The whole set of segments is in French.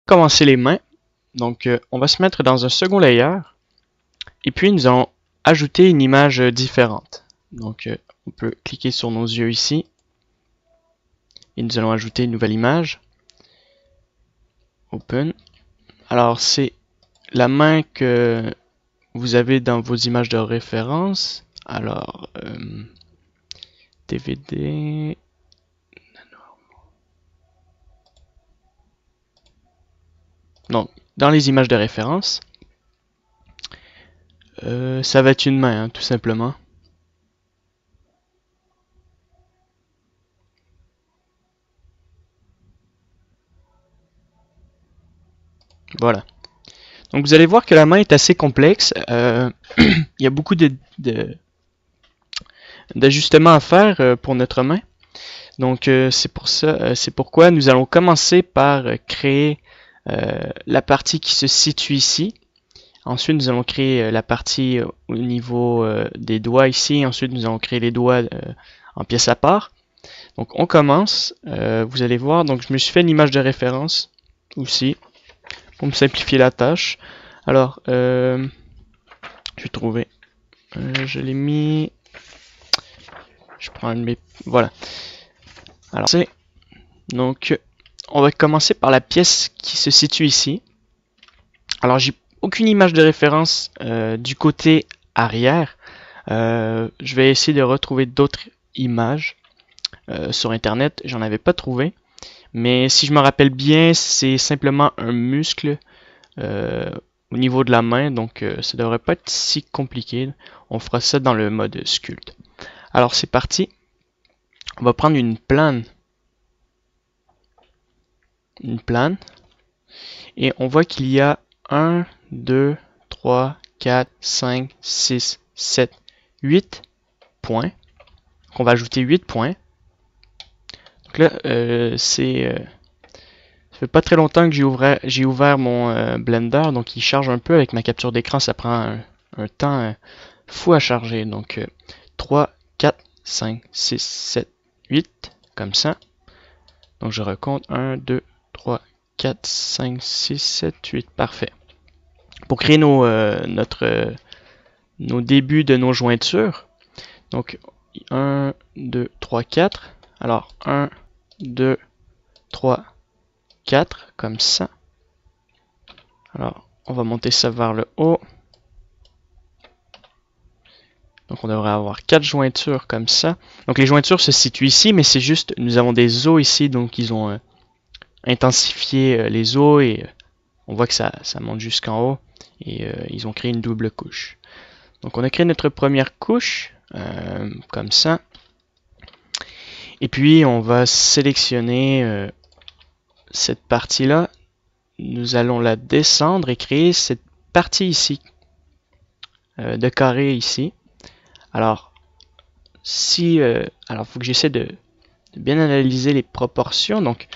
commencer les mains. Donc, on va se mettre dans un second layer. Et puis, nous allons ajouter une image différente. Donc, on peut cliquer sur nos yeux ici. Et nous allons ajouter une nouvelle image. Open. Alors, c'est la main que vous avez dans vos images de référence. Alors, DVD. Donc, dans les images de référence, ça va être une main, hein, tout simplement. Voilà. Donc, vous allez voir que la main est assez complexe. Il y a beaucoup d'ajustements à faire pour notre main. Donc, c'est pourquoi nous allons commencer par créer la partie qui se situe ici. Ensuite, nous allons créer la partie au niveau des doigts ici. Ensuite, nous allons créer les doigts en pièces à part. Donc, on commence. Vous allez voir, donc je me suis fait une image de référence aussi pour me simplifier la tâche. Alors, je vais trouver. Je l'ai mis. Je prends un de mes. Voilà. Alors, c'est. Donc, on va commencer par la pièce qui se situe ici. Alors, j'ai aucune image de référence du côté arrière. Je vais essayer de retrouver d'autres images sur internet. J'en avais pas trouvé. Mais si je me rappelle bien, c'est simplement un muscle au niveau de la main. Donc, ça devrait pas être si compliqué. On fera ça dans le mode sculpt. Alors, c'est parti. On va prendre une plane. Et on voit qu'il y a 1, 2, 3, 4, 5, 6, 7, 8 points. Donc on va ajouter 8 points. Donc là, ça fait pas très longtemps que j'ai ouvert mon Blender, donc il charge un peu avec ma capture d'écran, ça prend un temps fou à charger. Donc 3, 4, 5, 6, 7, 8, comme ça. Donc je recompte 1, 2, 3, 4, 5, 6, 7, 8, parfait. Pour créer nos débuts de nos jointures, donc 1, 2, 3, 4. Alors 1, 2, 3, 4, comme ça. Alors on va monter ça vers le haut. Donc on devrait avoir 4 jointures comme ça. Donc les jointures se situent ici, mais c'est juste, nous avons des os ici, donc ils ont intensifié les os et on voit que ça monte jusqu'en haut. Et ils ont créé une double couche. Donc on a créé notre première couche, comme ça. Et puis on va sélectionner cette partie-là. Nous allons la descendre et créer cette partie ici, de carré ici. Alors, alors faut que j'essaie de bien analyser les proportions. Donc,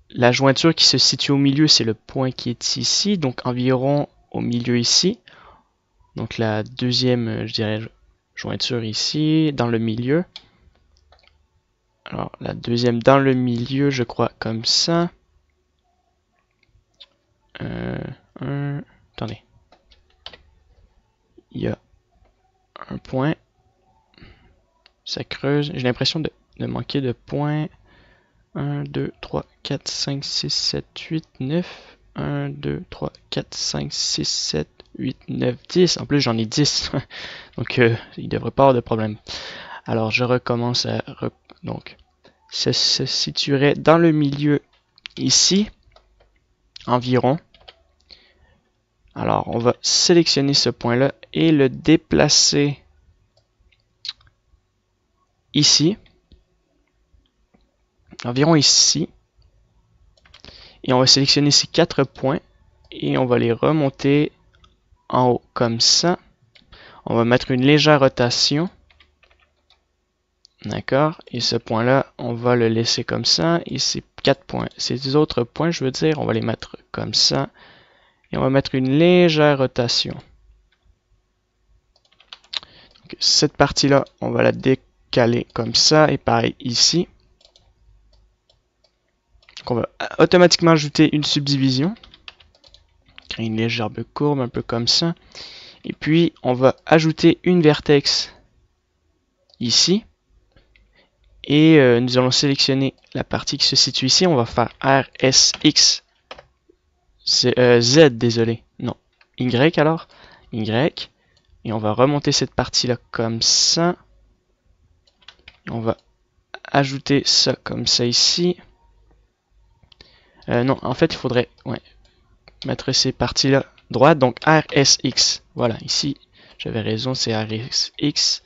la jointure qui se situe au milieu, c'est le point qui est ici, donc environ au milieu ici. Donc la deuxième, je dirais, jointure ici, dans le milieu. Alors la deuxième dans le milieu, je crois, comme ça. Attendez. Il y a un point. Ça creuse. J'ai l'impression de manquer de points. 1, 2, 3, 4, 5, 6, 7, 8, 9. 1, 2, 3, 4, 5, 6, 7, 8, 9, 10. En plus, j'en ai 10. Donc, il ne devrait pas avoir de problème. Alors, je recommence à... Donc, ça se situerait dans le milieu ici, environ. Alors, on va sélectionner ce point-là et le déplacer ici. Environ ici. Et on va sélectionner ces 4 points et on va les remonter en haut comme ça. On va mettre une légère rotation. D'accord? Et ce point-là, on va le laisser comme ça. Et ces 4 points, ces autres points, je veux dire, on va les mettre comme ça. Et on va mettre une légère rotation. Donc, cette partie-là, on va la décaler comme ça. Et pareil ici. Donc on va automatiquement ajouter une subdivision. Créer une légère courbe, un peu comme ça. Et puis on va ajouter une vertex ici. Et nous allons sélectionner la partie qui se situe ici. On va faire RSX. Z, désolé. Non. Y alors. Y. Et on va remonter cette partie-là comme ça. Et on va ajouter ça comme ça ici. Non, en fait, il faudrait mettre ces parties-là droite. Donc RSX. Voilà, ici, j'avais raison, c'est RSX.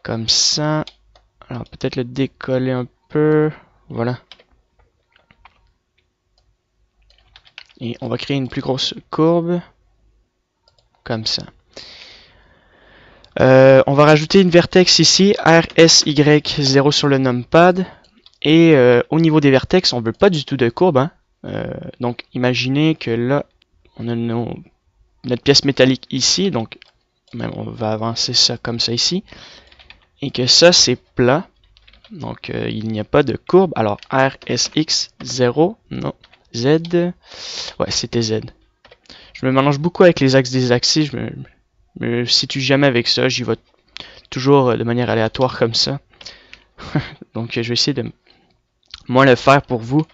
Comme ça. Alors peut-être le décoller un peu. Voilà. Et on va créer une plus grosse courbe. Comme ça. On va rajouter une vertex ici, RSY0 sur le numpad. Et au niveau des vertex, on ne veut pas du tout de courbe. Hein. Donc imaginez que là, on a notre pièce métallique ici. Donc on va avancer ça comme ça ici. Et que ça, c'est plat. Donc il n'y a pas de courbe. Alors RSX0, non. Z, ouais, c'était Z. Je me mélange beaucoup avec les axes des axes. Je me situe jamais avec ça. J'y vais toujours de manière aléatoire comme ça. Donc je vais essayer de moi le faire pour vous.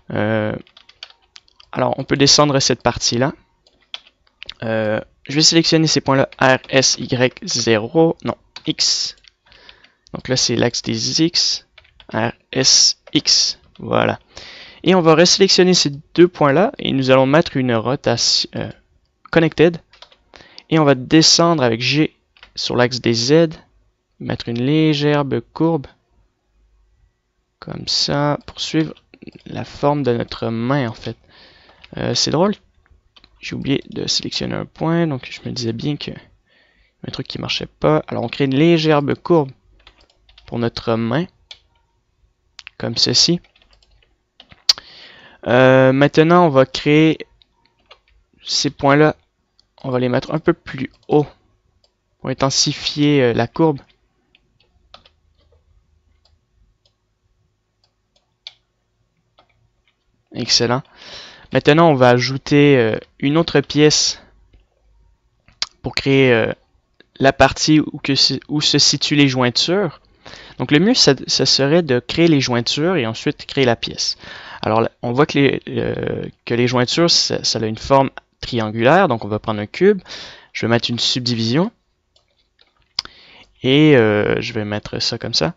Alors on peut descendre cette partie-là. Je vais sélectionner ces points-là. RSY0, non, X. Donc là c'est l'axe des X. RSX, voilà. Et on va resélectionner ces deux points-là et nous allons mettre une rotation connected. Et on va descendre avec G sur l'axe des Z. Mettre une légère courbe. Comme ça, pour suivre la forme de notre main en fait. C'est drôle. J'ai oublié de sélectionner un point, donc je me disais bien que un truc qui marchait pas. Alors on crée une légère courbe pour notre main. Comme ceci. Maintenant, on va créer ces points-là. On va les mettre un peu plus haut pour intensifier la courbe. Excellent. Maintenant, on va ajouter une autre pièce pour créer la partie où se situent les jointures. Donc le mieux, ça serait de créer les jointures et ensuite créer la pièce. Alors on voit que les jointures, ça a une forme triangulaire. Donc on va prendre un cube. Je vais mettre une subdivision. Et je vais mettre ça comme ça.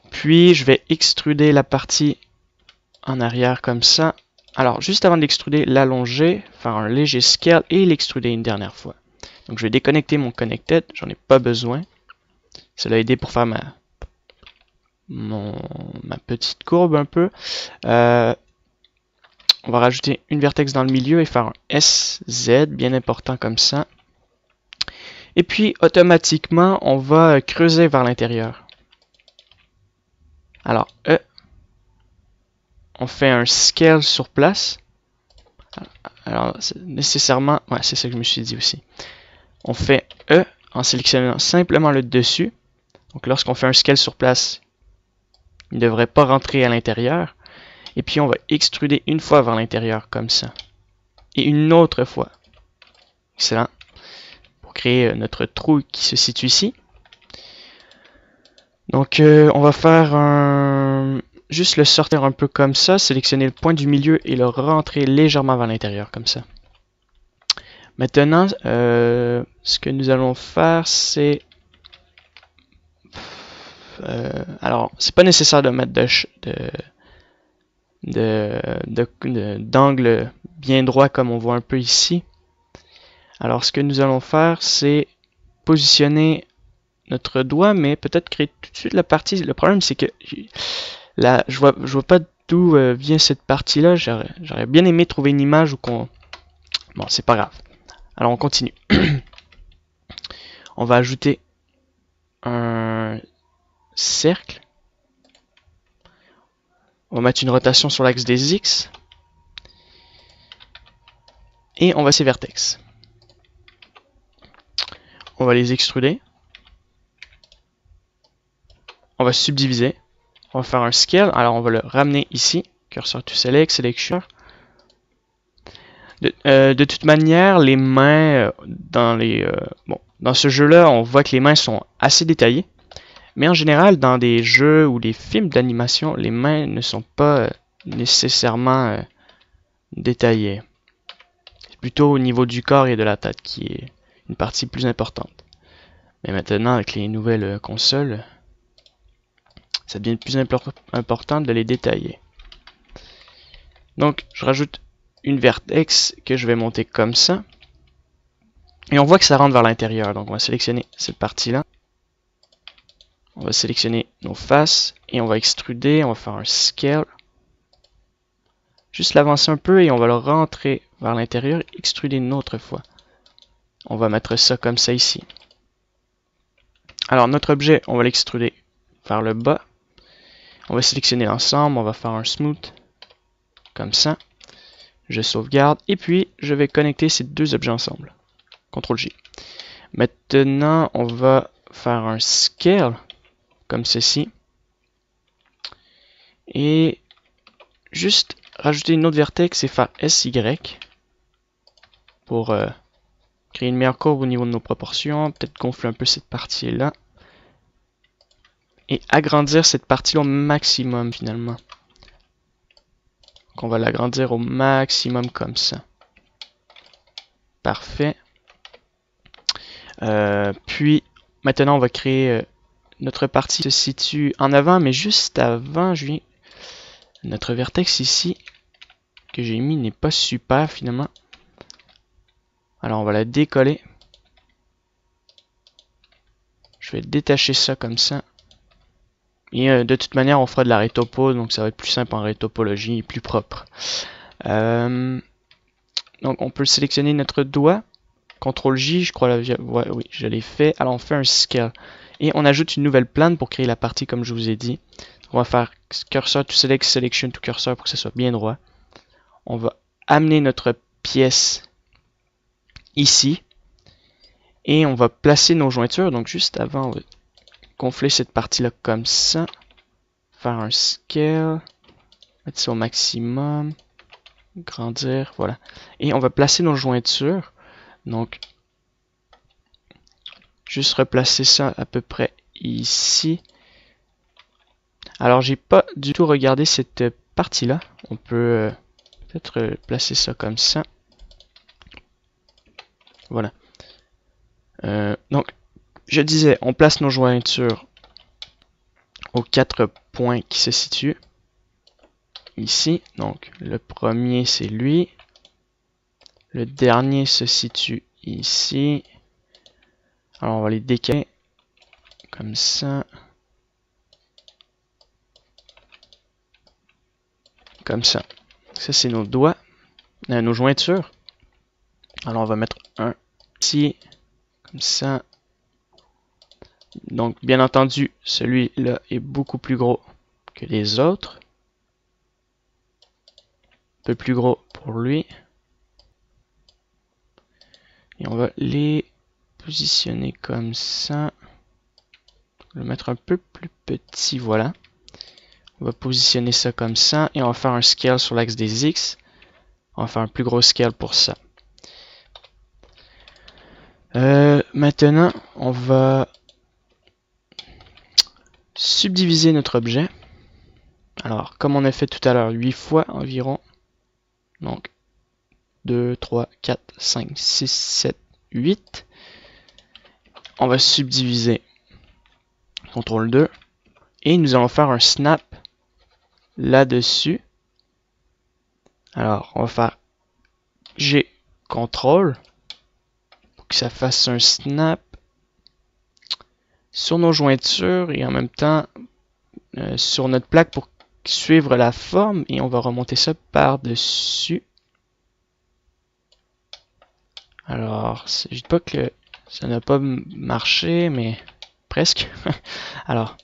Puis je vais extruder la partie en arrière comme ça. Alors juste avant de l'extruder, l'allonger, faire un léger scale et l'extruder une dernière fois. Donc je vais déconnecter mon connected, j'en ai pas besoin. Ça l'a aidé pour faire ma petite courbe un peu. On va rajouter une vertex dans le milieu et faire un SZ, bien important comme ça. Et puis automatiquement, on va creuser vers l'intérieur. Alors, on fait un scale sur place. Alors, nécessairement, ouais, c'est ça que je me suis dit aussi. On fait E en sélectionnant simplement le dessus. Donc, lorsqu'on fait un scale sur place, il ne devrait pas rentrer à l'intérieur. Et puis, on va extruder une fois vers l'intérieur, comme ça. Et une autre fois. Excellent. Pour créer notre trou qui se situe ici. Donc, on va faire juste le sortir un peu comme ça, sélectionner le point du milieu et le rentrer légèrement vers l'intérieur, comme ça. Maintenant, ce que nous allons faire, c'est... alors, c'est pas nécessaire de mettre d'angle bien droit comme on voit un peu ici. Alors, ce que nous allons faire, c'est positionner notre doigt, mais peut-être créer tout de suite la partie. Le problème, c'est que là, je vois pas d'où vient cette partie-là. J'aurais bien aimé trouver une image où qu'on... Bon, c'est pas grave. Alors, on continue. On va ajouter un cercle. On va mettre une rotation sur l'axe des X. Et on va ces vertex. On va les extruder. On va subdiviser. On va faire un scale. Alors on va le ramener ici. cursor to select, selection. De toute manière, les mains dans ce jeu-là, on voit que les mains sont assez détaillées. Mais en général, dans des jeux ou des films d'animation, les mains ne sont pas nécessairement détaillées. C'est plutôt au niveau du corps et de la tête qui est une partie plus importante. Mais maintenant, avec les nouvelles consoles, ça devient plus important de les détailler. Donc, je rajoute une vertex que je vais monter comme ça. Et on voit que ça rentre vers l'intérieur. Donc, on va sélectionner cette partie-là. On va sélectionner nos faces et on va extruder. On va faire un scale. Juste l'avancer un peu et on va le rentrer vers l'intérieur et extruder une autre fois. On va mettre ça comme ça ici. Alors, notre objet, on va l'extruder vers le bas. On va sélectionner l'ensemble. On va faire un smooth. Comme ça. Je sauvegarde et puis je vais connecter ces deux objets ensemble. CTRL-J. Maintenant, on va faire un scale comme ceci. Et juste rajouter une autre vertex et faire SY pour créer une meilleure courbe au niveau de nos proportions. Peut-être gonfler un peu cette partie-là. Et agrandir cette partie-là au maximum finalement. Donc on va l'agrandir au maximum comme ça. Parfait. Puis maintenant on va créer notre partie qui se situe en avant, mais juste avant, notre vertex ici que j'ai mis n'est pas super finalement. Alors on va la décoller. Je vais détacher ça comme ça. Et de toute manière, on fera de la rétopo, donc ça va être plus simple en rétopologie et plus propre. Donc on peut sélectionner notre doigt. CTRL-J, je crois, oui, je l'ai fait. Alors on fait un scale. Et on ajoute une nouvelle plane pour créer la partie comme je vous ai dit. On va faire cursor to select, selection to cursor pour que ça soit bien droit. On va amener notre pièce ici. Et on va placer nos jointures. Donc juste avant, on va gonfler cette partie-là comme ça. Faire un scale. Mettre ça au maximum. Grandir, voilà. Et on va placer nos jointures. Donc, juste replacer ça à peu près ici. Alors, j'ai pas du tout regardé cette partie-là. On peut peut-être placer ça comme ça. Voilà. Donc, je disais, on place nos jointures aux 4 points qui se situent ici. Donc, le premier, c'est lui. Le dernier se situe ici. Alors, on va les décaler comme ça. Comme ça. Ça, c'est nos doigts, nos jointures. Alors, on va mettre un ici, comme ça. Donc, bien entendu, celui-là est beaucoup plus gros que les autres. Un peu plus gros pour lui. Et on va les positionner comme ça. On va le mettre un peu plus petit, voilà. On va positionner ça comme ça. Et on va faire un scale sur l'axe des X. On va faire un plus gros scale pour ça. Maintenant, on va subdiviser notre objet. Alors, comme on a fait tout à l'heure, 8 fois environ. Donc, 2, 3, 4, 5, 6, 7, 8. On va subdiviser. CTRL 2. Et nous allons faire un snap là-dessus. Alors, on va faire G, CTRL, pour que ça fasse un snap sur nos jointures et en même temps sur notre plaque pour suivre la forme. Et on va remonter ça par-dessus. Alors, je dis pas que ça n'a pas marché, mais presque. Alors,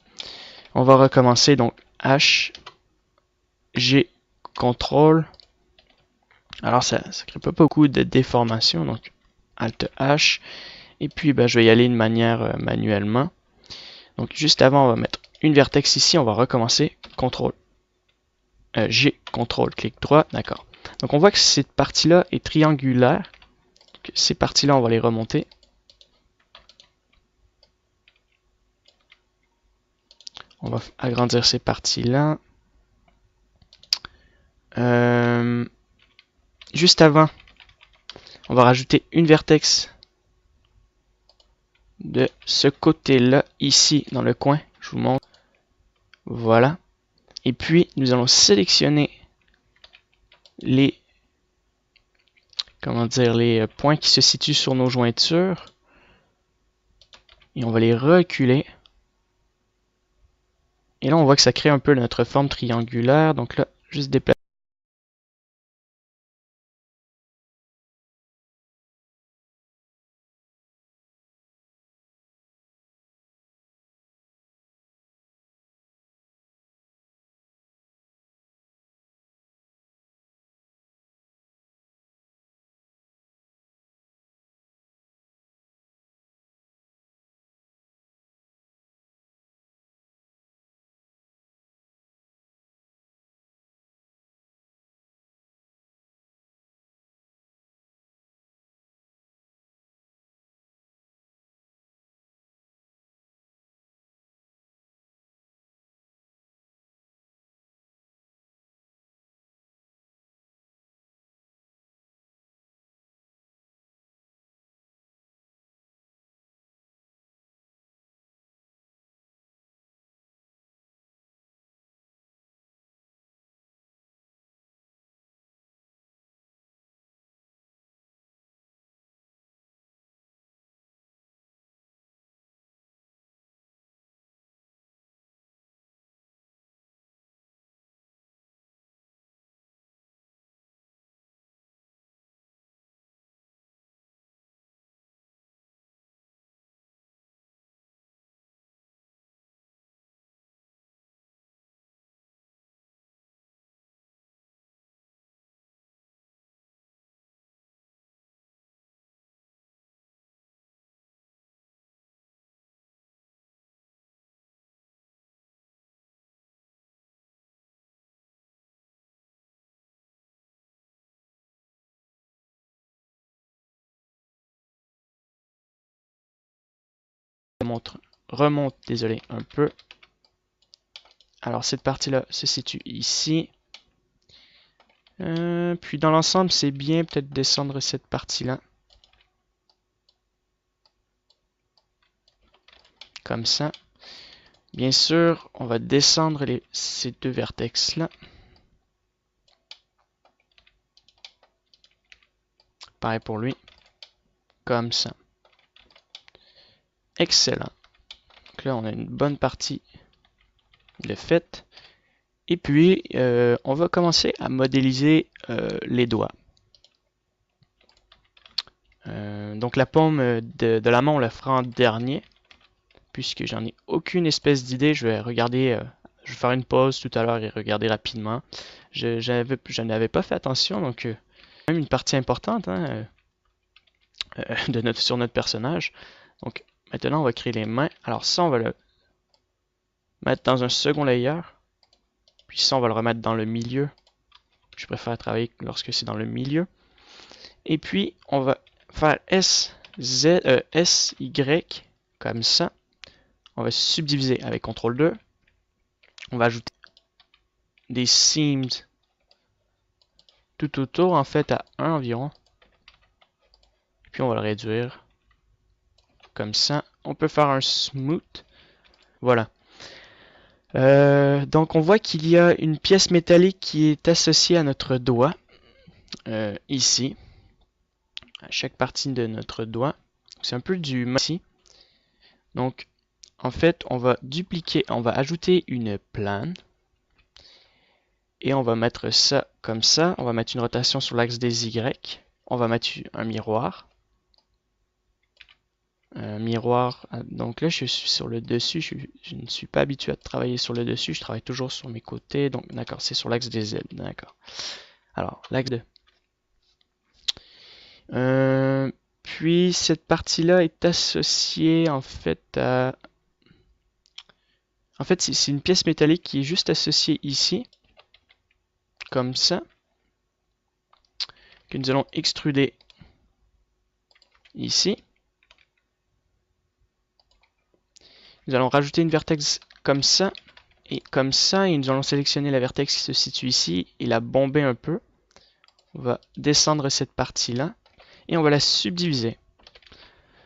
on va recommencer. Donc, H, G, CTRL. Alors, ça crée pas beaucoup de déformation. Donc, Alt H. Et puis, je vais y aller de manière manuellement. Donc, juste avant, on va mettre une vertex ici. On va recommencer. CTRL. G, CTRL, clic droit, d'accord. Donc on voit que cette partie-là est triangulaire. Donc, ces parties-là, on va les remonter. On va agrandir ces parties-là. Juste avant, on va rajouter une vertex de ce côté-là, ici, dans le coin. Je vous montre. Voilà. Et puis, nous allons sélectionner les, les points qui se situent sur nos jointures. Et on va les reculer. Et là, on voit que ça crée un peu notre forme triangulaire. Donc là, juste déplacer. Remonte, désolé, un peu. Alors cette partie-là se situe ici. Puis dans l'ensemble, c'est bien peut-être descendre cette partie-là. Comme ça. Bien sûr, on va descendre ces deux vertex-là. Pareil pour lui. Comme ça. Excellent. Donc là, on a une bonne partie de fait. Et puis, on va commencer à modéliser les doigts. Donc la paume de la main, on la fera en dernier. Puisque j'en ai aucune espèce d'idée, je vais regarder, je vais faire une pause tout à l'heure et regarder rapidement. Je n'avais pas fait attention, donc même une partie importante hein, sur notre personnage. Donc maintenant, on va créer les mains. Alors ça, on va le mettre dans un second layer. Puis ça, on va le remettre dans le milieu. Je préfère travailler lorsque c'est dans le milieu. Et puis, on va faire S, Y, comme ça. On va subdiviser avec CTRL 2. On va ajouter des seams tout autour, en fait, à 1 environ. Puis on va le réduire. Comme ça. On peut faire un smooth. Voilà. Donc on voit qu'il y a une pièce métallique qui est associée à notre doigt. Ici. À chaque partie de notre doigt. C'est un peu du ici. Donc, en fait, on va dupliquer, on va ajouter une plane. Et on va mettre ça comme ça. On va mettre une rotation sur l'axe des Y. On va mettre un miroir. Miroir. Donc là, je suis sur le dessus. Je ne suis pas habitué à travailler sur le dessus. Je travaille toujours sur mes côtés. Donc, d'accord, c'est sur l'axe des Z. D'accord. Alors, l'axe de. Puis, cette partie-là est associée, en fait, à... En fait, c'est une pièce métallique qui est juste associée ici. comme ça, que nous allons extruder ici. Nous allons rajouter une vertex comme ça, et nous allons sélectionner la vertex qui se situe ici et la bomber un peu. On va descendre cette partie-là, et on va la subdiviser.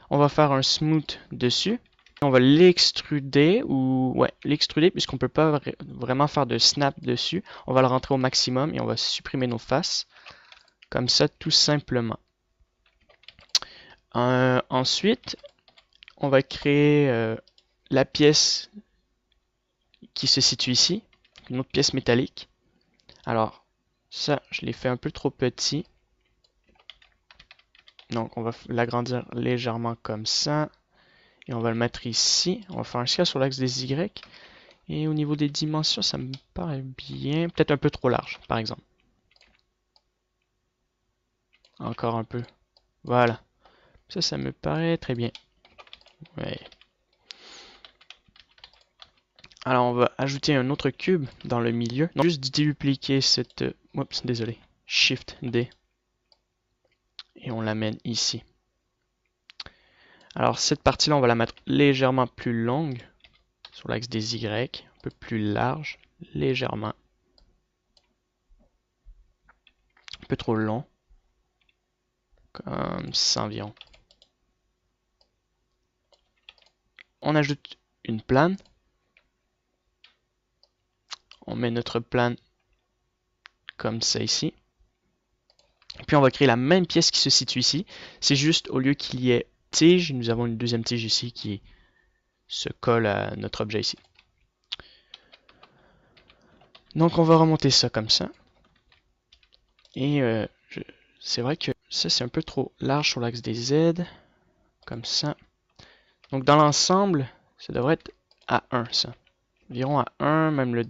On va faire un smooth dessus. On va l'extruder, puisqu'on ne peut pas vraiment faire de snap dessus. On va le rentrer au maximum et on va supprimer nos faces. Comme ça, tout simplement. Ensuite, on va créer la pièce qui se situe ici. Une autre pièce métallique. Alors, ça, je l'ai fait un peu trop petit. Donc, on va l'agrandir légèrement comme ça. Et on va le mettre ici. On va faire un scale sur l'axe des Y. Et au niveau des dimensions, ça me paraît bien. Peut-être un peu trop large, par exemple. Encore un peu. Voilà. Ça me paraît très bien. Ouais. Alors, on va ajouter un autre cube dans le milieu. Donc, juste dupliquer cette... Oups, désolé. Shift D. Et on l'amène ici. Alors, cette partie-là, on va la mettre légèrement plus longue. Sur l'axe des Y. Un peu plus large. Légèrement. Un peu trop long. Comme ça environ. On ajoute une plane. On met notre plane comme ça ici. Puis on va créer la même pièce qui se situe ici. C'est juste au lieu qu'il y ait tige, nous avons une deuxième tige ici qui se colle à notre objet ici. Donc on va remonter ça comme ça. Et c'est vrai que ça c'est un peu trop large sur l'axe des Z. Comme ça. Donc dans l'ensemble, ça devrait être à 1 ça. Environ à 1, même le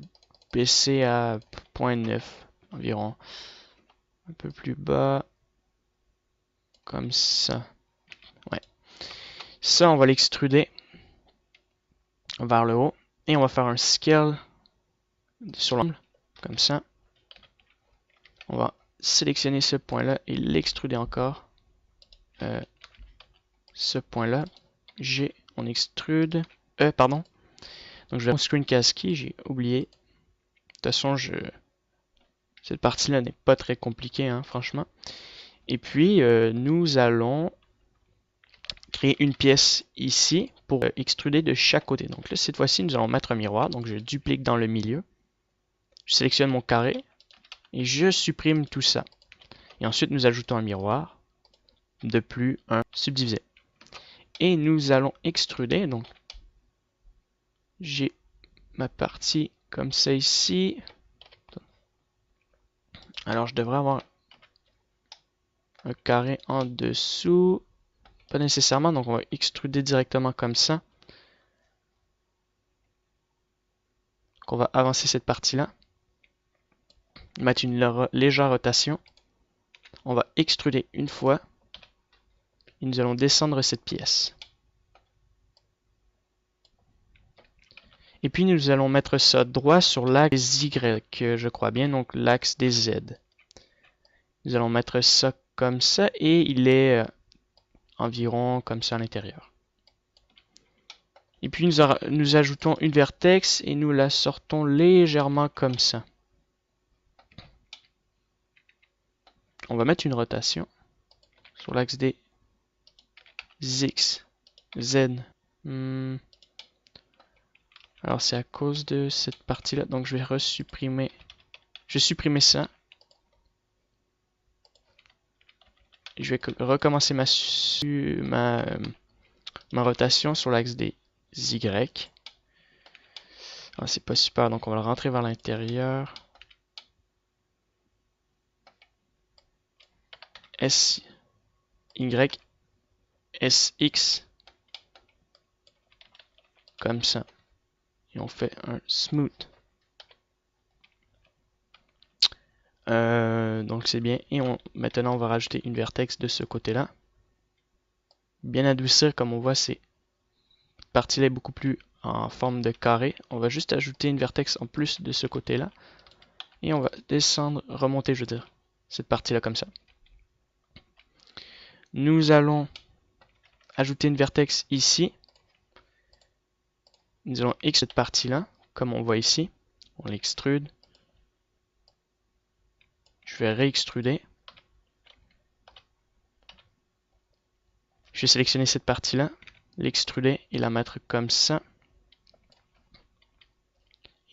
baisser à 0.9 environ. Un peu plus bas. Comme ça. Ouais. Ça, on va l'extruder vers le haut. Et on va faire un scale sur l'angle. Comme ça. On va sélectionner ce point-là et l'extruder encore. Ce point-là. G, on extrude. Pardon. Donc je vais screencast key, j'ai oublié. De toute façon, cette partie-là n'est pas très compliquée, hein, franchement. Et puis, nous allons créer une pièce ici pour extruder de chaque côté. Donc là, cette fois-ci, nous allons mettre un miroir. Donc je duplique dans le milieu. Je sélectionne mon carré et je supprime tout ça. Et ensuite, nous ajoutons un miroir. De plus, un subdivisé. Et nous allons extruder. Donc, j'ai ma partie comme ça ici. Alors, je devrais avoir un carré en dessous. Pas nécessairement, donc on va extruder directement comme ça. Donc on va avancer cette partie-là. Mettre une légère rotation. On va extruder une fois. Et nous allons descendre cette pièce. Et puis nous allons mettre ça droit sur l'axe Y, je crois bien, donc l'axe des Z. Nous allons mettre ça comme ça et il est environ comme ça à l'intérieur. Et puis nous ajoutons une vertex et nous la sortons légèrement comme ça. On va mettre une rotation sur l'axe des X, Z. Alors c'est à cause de cette partie-là, donc je vais resupprimer. Je vais supprimer ça. Et je vais recommencer ma rotation sur l'axe des Y. Ah, c'est pas super, donc on va le rentrer vers l'intérieur. S, Y, S, X. Comme ça. Et on fait un smooth. Donc c'est bien. Et maintenant on va rajouter une vertex de ce côté-là. Bien adoucir, comme on voit, cette partie-là est beaucoup plus en forme de carré. On va juste ajouter une vertex en plus de ce côté-là. Et on va descendre, remonter, je veux dire, cette partie-là comme ça. Nous allons ajouter une vertex ici. Nous allons X cette partie-là, comme on voit ici. On l'extrude. Je vais réextruder. Je vais sélectionner cette partie-là, l'extruder et la mettre comme ça.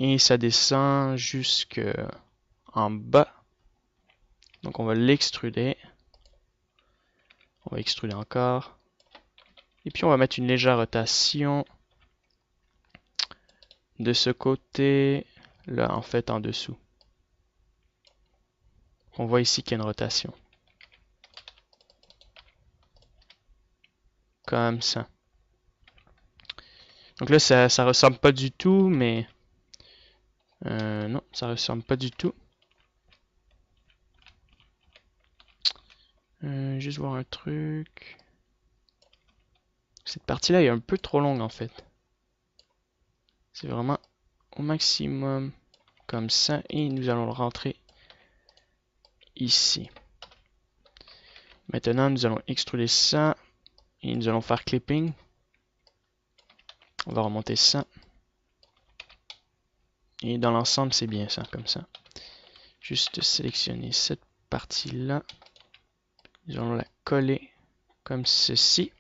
Et ça descend jusqu'en bas. Donc on va l'extruder. On va extruder encore. Et puis on va mettre une légère rotation de ce côté, là en fait en dessous. On voit ici qu'il y a une rotation. Comme ça. Donc là ça ressemble pas du tout, mais... non, ça ressemble pas du tout. Juste voir un truc. Cette partie-là est un peu trop longue en fait. C'est vraiment au maximum comme ça. Et nous allons le rentrer ici. Maintenant, nous allons extruder ça. Et nous allons faire clipping. On va remonter ça. Et dans l'ensemble, c'est bien ça, comme ça. Juste sélectionner cette partie-là. Nous allons la coller comme ceci.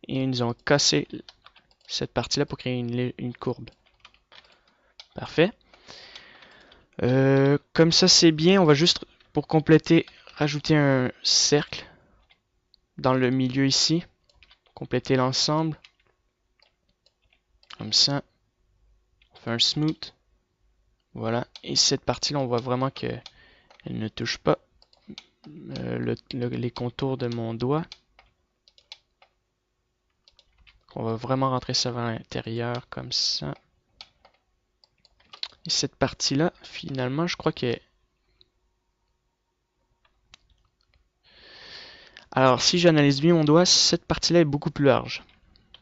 Et nous allons casser cette partie-là pour créer une courbe. Parfait. Comme ça, c'est bien. On va juste, pour compléter, rajouter un cercle dans le milieu ici. Compléter l'ensemble. Comme ça. On fait un smooth. Voilà. Et cette partie-là, on voit vraiment qu'elle ne touche pas les contours de mon doigt. On va vraiment rentrer ça vers l'intérieur comme ça. Et cette partie-là, finalement, je crois que... Alors, si j'analyse bien mon doigt, cette partie-là est beaucoup plus large.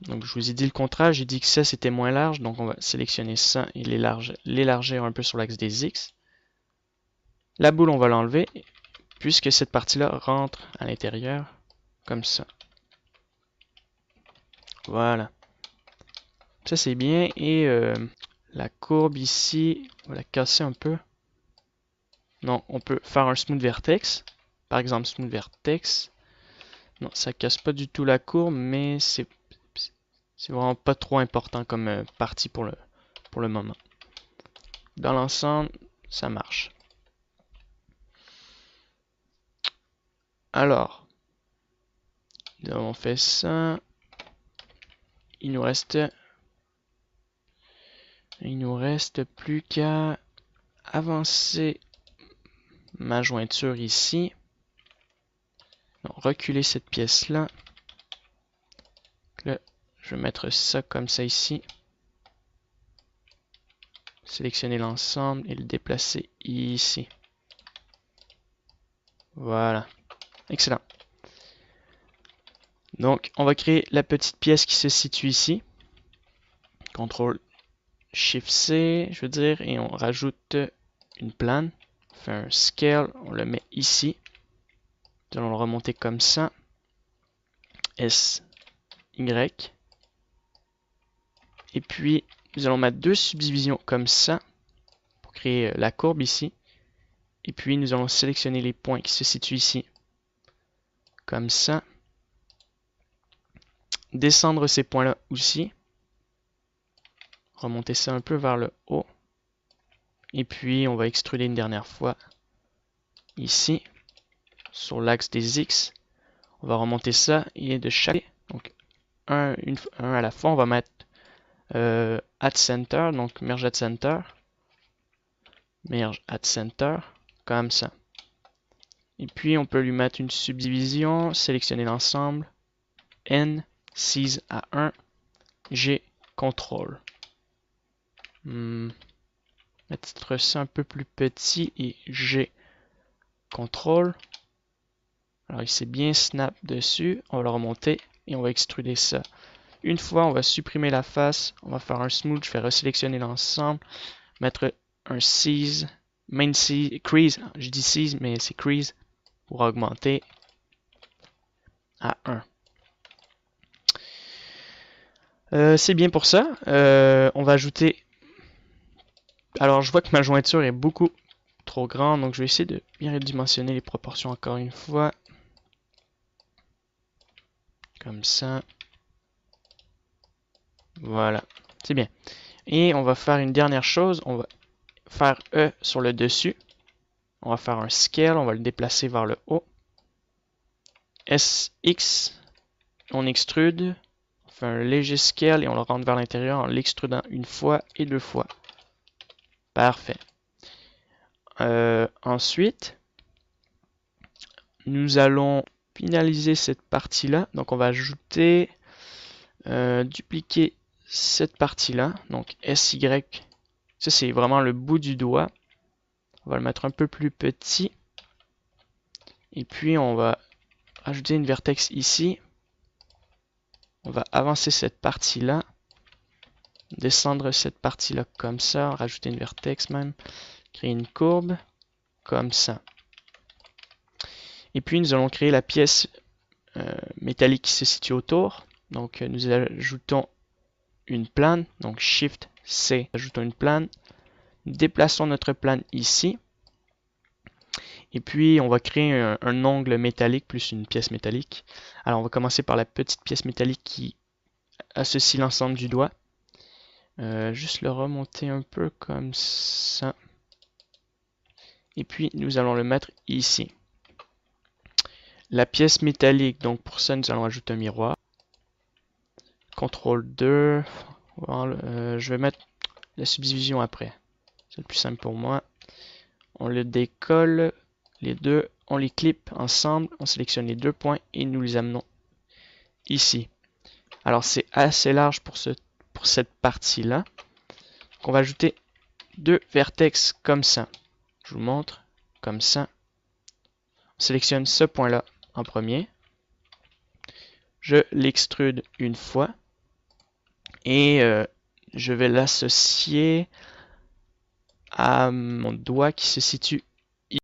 Donc, je vous ai dit le contraire, j'ai dit que ça, c'était moins large. Donc, on va sélectionner ça et l'élargir un peu sur l'axe des X. La boule, on va l'enlever, puisque cette partie-là rentre à l'intérieur, comme ça. Voilà. Ça, c'est bien. Et la courbe ici, on va la casser un peu. Non, on peut faire un smooth vertex. Par exemple, smooth vertex. Non, ça casse pas du tout la courbe, mais c'est vraiment pas trop important comme partie pour le moment. Dans l'ensemble, ça marche. Alors, on fait ça. Il nous reste plus qu'à avancer ma jointure ici. Non, reculer cette pièce-là. Là, je vais mettre ça comme ça ici. Sélectionner l'ensemble et le déplacer ici. Voilà. Excellent. Donc, on va créer la petite pièce qui se situe ici. CTRL Shift C, je veux dire, et on rajoute une plane. On fait un scale, on le met ici. Nous allons le remonter comme ça. S, Y. Et puis, nous allons mettre deux subdivisions comme ça pour créer la courbe ici. Et puis, nous allons sélectionner les points qui se situent ici. Comme ça. Descendre ces points-là aussi. Remonter ça un peu vers le haut. Et puis, on va extruder une dernière fois ici, sur l'axe des X. On va remonter ça et de chaque côté, donc un à la fois, on va mettre at center, donc merge at center. Merge at center, comme ça. Et puis, on peut lui mettre une subdivision, sélectionner l'ensemble. N, seize à 1, G, contrôle. Mettre ça un peu plus petit et G, contrôle. Alors il s'est bien snap dessus, on va le remonter et on va extruder ça. Une fois, on va supprimer la face, on va faire un smooth, je vais resélectionner l'ensemble, mettre un seize crease, je dis 6 mais c'est crease pour augmenter à 1. C'est bien pour ça. On va ajouter. Alors je vois que ma jointure est beaucoup trop grande, donc je vais essayer de bien redimensionner les proportions encore une fois. Comme ça. Voilà, c'est bien. Et on va faire une dernière chose, on va faire E sur le dessus. On va faire un scale, on va le déplacer vers le haut. SX, on extrude, on fait un léger scale et on le rentre vers l'intérieur en l'extrudant une fois et 2 fois. Parfait. Ensuite, nous allons finaliser cette partie-là. Donc on va ajouter, dupliquer cette partie-là. Donc SY, ça c'est vraiment le bout du doigt. On va le mettre un peu plus petit. Et puis on va ajouter une vertex ici. On va avancer cette partie-là. Descendre cette partie-là comme ça. Rajouter une vertex même. Créer une courbe comme ça. Et puis nous allons créer la pièce métallique qui se situe autour. Donc nous ajoutons une plane. Donc Shift C, ajoutons une plane. Déplaçons notre plane ici. Et puis on va créer un ongle métallique plus une pièce métallique. Alors on va commencer par la petite pièce métallique qui associe l'ensemble du doigt. Juste le remonter un peu comme ça. Et puis nous allons le mettre ici. La pièce métallique, donc pour ça nous allons ajouter un miroir. CTRL 2. Je vais mettre la subdivision après. C'est le plus simple pour moi. On le décolle, les deux, on les clip ensemble, on sélectionne les 2 points et nous les amenons ici. Alors c'est assez large pour cette partie-là. On va ajouter 2 vertex comme ça. Je vous montre, comme ça. On sélectionne ce point-là en premier. Je l'extrude une fois. Et je vais l'associer à mon doigt qui se situe ici.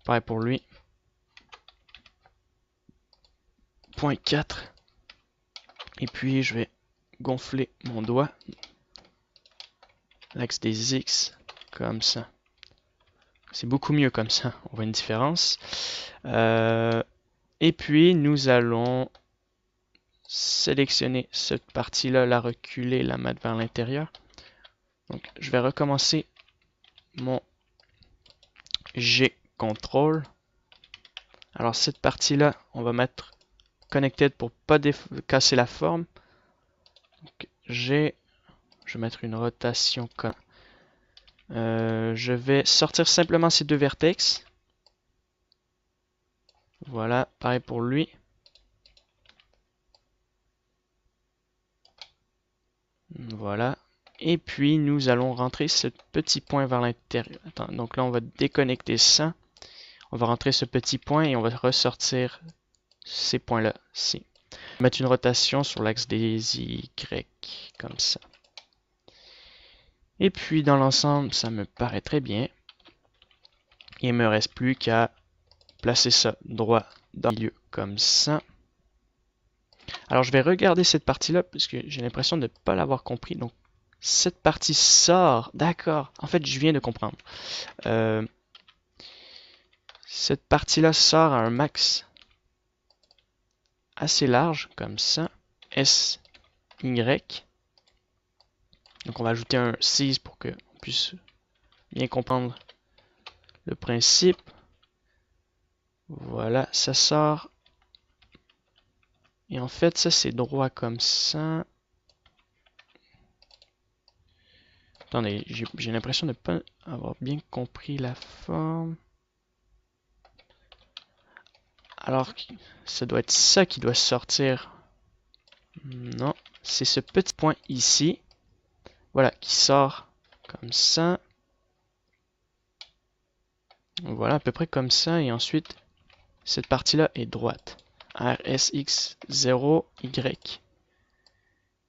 Pareil pour lui. Point 4. Et puis je vais gonfler mon doigt. L'axe des X, comme ça. C'est beaucoup mieux comme ça, on voit une différence. Et puis nous allons sélectionner cette partie-là, la reculer, la mettre vers l'intérieur. Donc je vais recommencer mon G contrôle. Alors cette partie-là, on va mettre connected pour pas casser la forme. Donc, je vais mettre une rotation comme. Je vais sortir simplement ces deux vertex. Voilà, pareil pour lui. Voilà. Et puis nous allons rentrer ce petit point vers l'intérieur. Donc là on va déconnecter ça. On va rentrer ce petit point et on va ressortir ces points-là ici. Mettre une rotation sur l'axe des Y, comme ça. Et puis dans l'ensemble, ça me paraît très bien. Il me reste plus qu'à placer ça droit dans le milieu, comme ça. Alors je vais regarder cette partie-là, parce que j'ai l'impression de ne pas l'avoir compris. Donc cette partie sort, d'accord. En fait, je viens de comprendre. Cette partie-là sort à un max assez large, comme ça. S, Y. Donc on va ajouter un 6 pour qu'on puisse bien comprendre le principe. Voilà, ça sort. Et en fait, ça c'est droit comme ça. Attendez, j'ai l'impression de ne pas avoir bien compris la forme. Alors, ça doit être ça qui doit sortir. Non, c'est ce petit point ici. Voilà, qui sort comme ça. Voilà, à peu près comme ça. Et ensuite, cette partie-là est droite. RSX0, Y.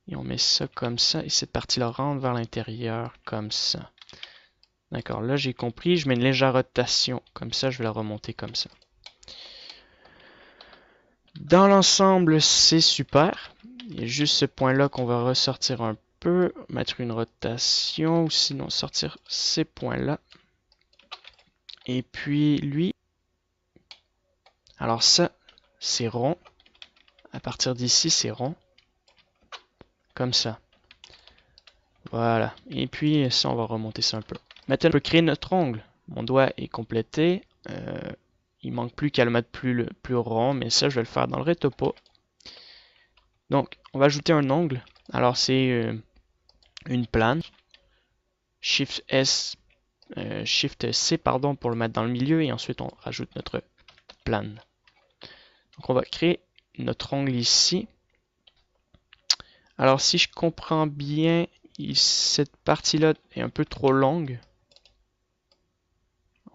Et on met ça comme ça. Et cette partie-là rentre vers l'intérieur comme ça. D'accord, là j'ai compris. Je mets une légère rotation. Comme ça, je vais la remonter comme ça. Dans l'ensemble, c'est super. Il y a juste ce point-là qu'on va ressortir un peu. Mettre une rotation. Ou sinon, sortir ces points-là. Et puis, lui. Alors ça, c'est rond. À partir d'ici, c'est rond. Comme ça. Voilà. Et puis, ça, on va remonter ça un peu. Maintenant, on peut créer notre ongle. Mon doigt est complété. Il manque plus qu'à le mettre plus rond, mais ça, je vais le faire dans le retopo. Donc, on va ajouter un ongle. Alors, c'est une plane. Shift S, Shift C, pardon, pour le mettre dans le milieu. Et ensuite, on rajoute notre plane. Donc, on va créer notre ongle ici. Alors, si je comprends bien, cette partie-là est un peu trop longue.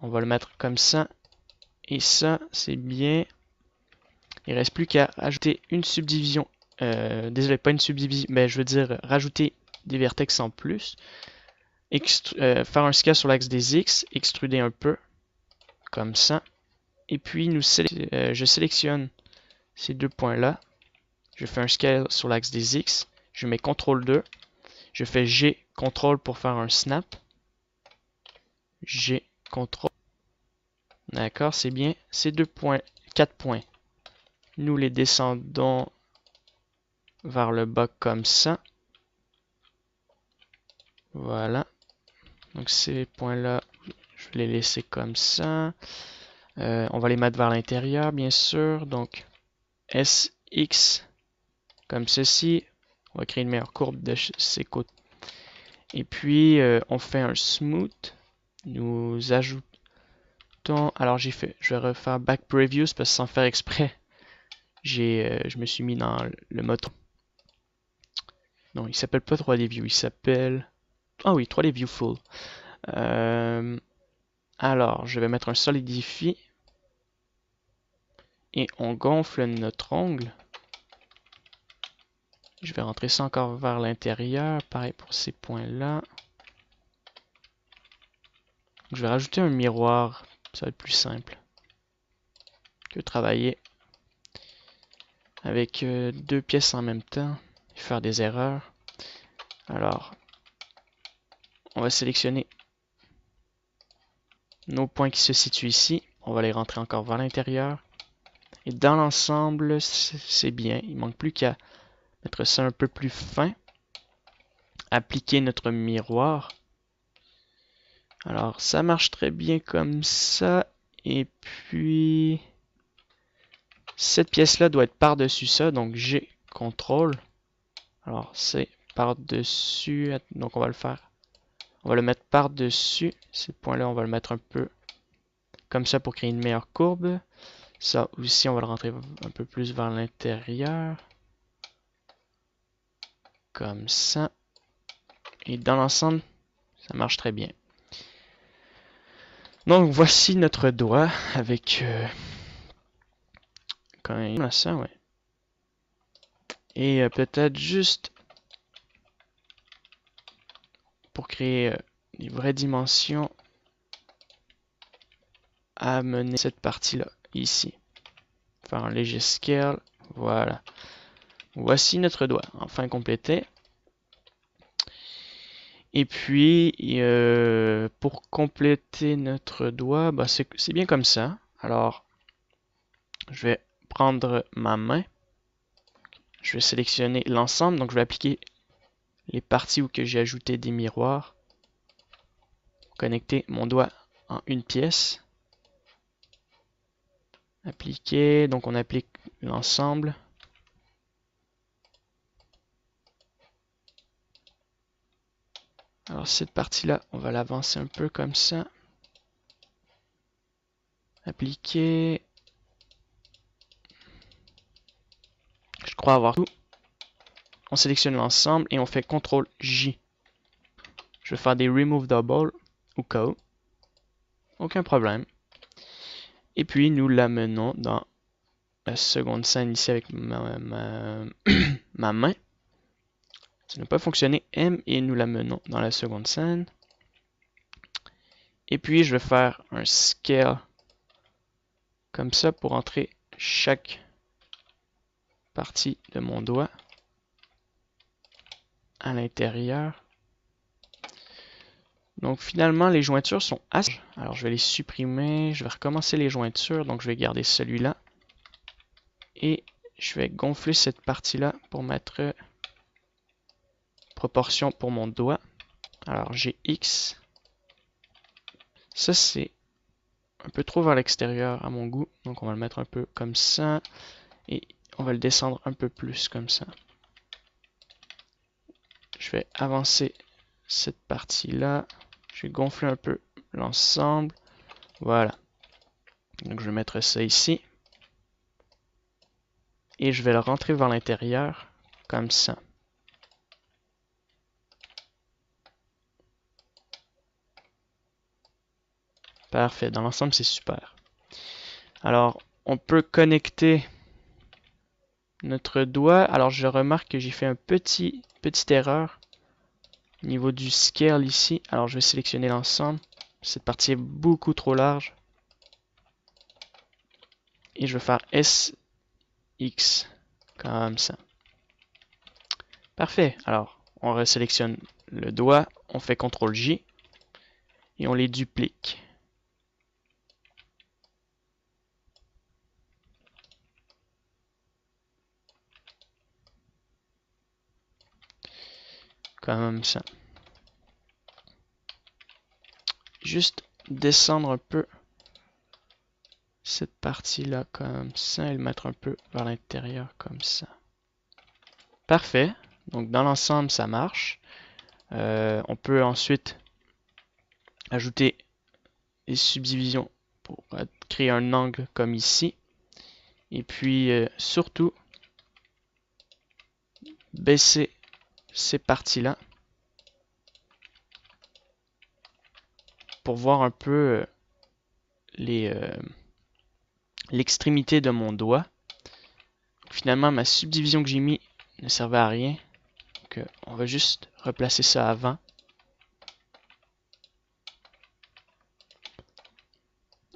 On va le mettre comme ça. Et ça, c'est bien. Il ne reste plus qu'à ajouter une subdivision. Désolé, pas une subdivision, mais je veux dire rajouter des vertex en plus. Faire un scale sur l'axe des X, extruder un peu, comme ça. Et puis, je sélectionne ces deux points-là. Je fais un scale sur l'axe des X. Je mets CTRL 2. Je fais G, CTRL pour faire un snap. G, CTRL. D'accord, c'est bien. Ces 4 points, nous les descendons vers le bas comme ça. Voilà. Donc ces points-là, je vais les laisser comme ça. On va les mettre vers l'intérieur, bien sûr. Donc SX, comme ceci. On va créer une meilleure courbe de ces côtés. Et puis, on fait un smooth. Nous ajoutons... Alors, je vais refaire back previews parce que sans faire exprès, je me suis mis dans le mode. Non, il s'appelle pas 3D View, il s'appelle... Ah oui, 3D View Full. Alors, je vais mettre un Solidify. Et on gonfle notre ongle. Je vais rentrer ça encore vers l'intérieur. Pareil pour ces points-là. Je vais rajouter un miroir. Ça va être plus simple que travailler avec deux pièces en même temps et faire des erreurs. Alors, on va sélectionner nos points qui se situent ici. On va les rentrer encore vers l'intérieur. Et dans l'ensemble, c'est bien. Il manque plus qu'à mettre ça un peu plus fin. Appliquer notre miroir. Alors, ça marche très bien comme ça. Et puis, cette pièce-là doit être par-dessus ça. Donc, G, CTRL. Alors, c'est par-dessus. Donc, on va le faire. On va le mettre par-dessus. Ces points-là, on va le mettre un peu comme ça pour créer une meilleure courbe. Ça aussi, on va le rentrer un peu plus vers l'intérieur. Comme ça. Et dans l'ensemble, ça marche très bien. Donc, voici notre doigt avec... quand même ça, ouais. Et peut-être juste pour créer des vraies dimensions, amener cette partie-là, ici. Faire un léger scale, voilà. Voici notre doigt, enfin complété. Et puis, pour compléter notre doigt, bah, c'est bien comme ça. Alors, je vais prendre ma main. Je vais sélectionner l'ensemble, donc je vais appliquer les parties où que j'ai ajouté des miroirs. Connecter mon doigt en une pièce. Appliquer, donc on applique l'ensemble. Alors cette partie-là, on va l'avancer un peu comme ça. Appliquer. Je crois avoir tout. On sélectionne l'ensemble et on fait CTRL-J. Je vais faire des Remove Double ou Co. Aucun problème. Et puis nous l'amenons dans la seconde scène ici avec ma main. Ça n'a pas fonctionné. M et nous l'amenons dans la seconde scène. Et puis je vais faire un scale comme ça pour entrer chaque partie de mon doigt à l'intérieur. Donc finalement les jointures sont assez... Alors je vais les supprimer, je vais recommencer les jointures, donc je vais garder celui-là. Et je vais gonfler cette partie-là pour mettre proportion pour mon doigt. Alors j'ai X. Ça c'est un peu trop vers l'extérieur à mon goût, donc on va le mettre un peu comme ça. Et on va le descendre un peu plus comme ça. Je vais avancer cette partie-là. Je vais gonfler un peu l'ensemble. Voilà. Donc je vais mettre ça ici. Et je vais le rentrer vers l'intérieur, comme ça. Parfait. Dans l'ensemble, c'est super. Alors, on peut connecter notre doigt. Alors, je remarque que j'ai fait une petite erreur au niveau du scale ici. Alors, je vais sélectionner l'ensemble. Cette partie est beaucoup trop large. Et je vais faire SX, comme ça. Parfait. Alors, on resélectionne le doigt, on fait CTRL-J et on les duplique. Comme ça. Juste descendre un peu cette partie-là comme ça et le mettre un peu vers l'intérieur comme ça. Parfait. Donc dans l'ensemble, ça marche. On peut ensuite ajouter des subdivisions pour créer un angle comme ici. Et puis surtout, baisser ces parties-là pour voir un peu l'extrémité de mon doigt. Finalement, ma subdivision que j'ai mis ne servait à rien. Donc, on va juste replacer ça avant.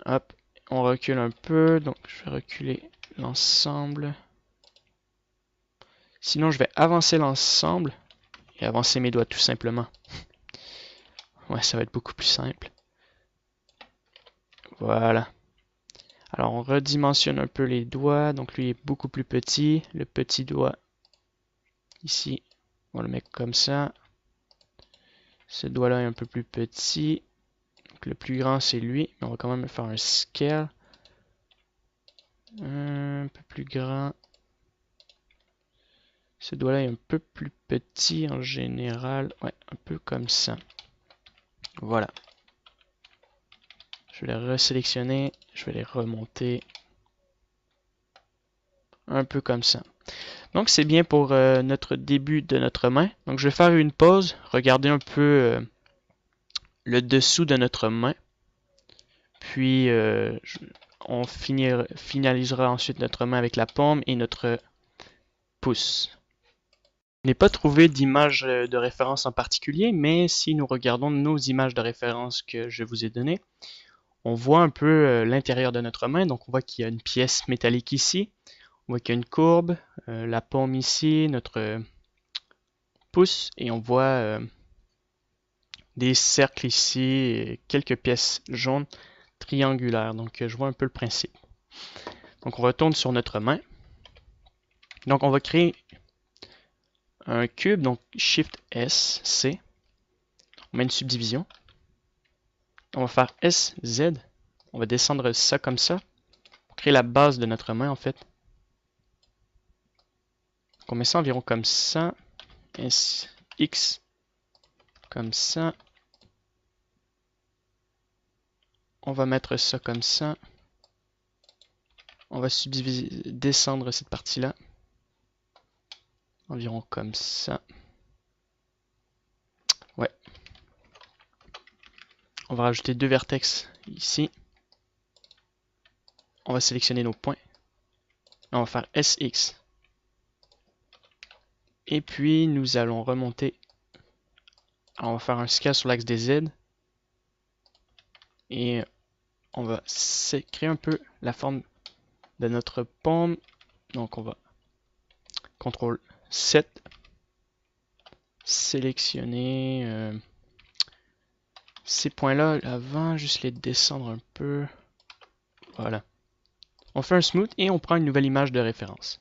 Hop, on recule un peu. Donc, je vais reculer l'ensemble. Sinon, je vais avancer l'ensemble et avancer mes doigts tout simplement. Ouais, ça va être beaucoup plus simple. Voilà. Alors on redimensionne un peu les doigts. Donc lui est beaucoup plus petit. Le petit doigt ici, on le met comme ça. Ce doigt-là est un peu plus petit. Donc le plus grand c'est lui. Mais on va quand même faire un scale. Un peu plus grand. Ce doigt-là est un peu plus petit en général. Ouais, un peu comme ça. Voilà. Je vais les resélectionner. Je vais les remonter. Un peu comme ça. Donc c'est bien pour notre début de notre main. Donc je vais faire une pause. Regardez un peu le dessous de notre main. Puis on finalisera ensuite notre main avec la paume et notre pouce. Je n'ai pas trouvé d'image de référence en particulier, mais si nous regardons nos images de référence que je vous ai données, on voit un peu l'intérieur de notre main. Donc on voit qu'il y a une pièce métallique ici, on voit qu'il y a une courbe, la paume ici, notre pouce, et on voit des cercles ici, et quelques pièces jaunes triangulaires. Donc je vois un peu le principe. Donc on retourne sur notre main. Donc on va créer un cube, donc Shift S, C. On met une subdivision. On va faire S, Z. On va descendre ça comme ça. Pour créer la base de notre main en fait. Donc on met ça environ comme ça. S, X, comme ça. On va mettre ça comme ça. On va subdiviser, descendre cette partie-là. Environ comme ça. Ouais. On va rajouter deux vertex ici. On va sélectionner nos points. On va faire SX. Et puis nous allons remonter. Alors, on va faire un scale sur l'axe des Z. Et on va créer un peu la forme de notre paume. Donc on va CTRL 7. Sélectionner ces points-là avant, juste les descendre un peu. Voilà. On fait un smooth et on prend une nouvelle image de référence.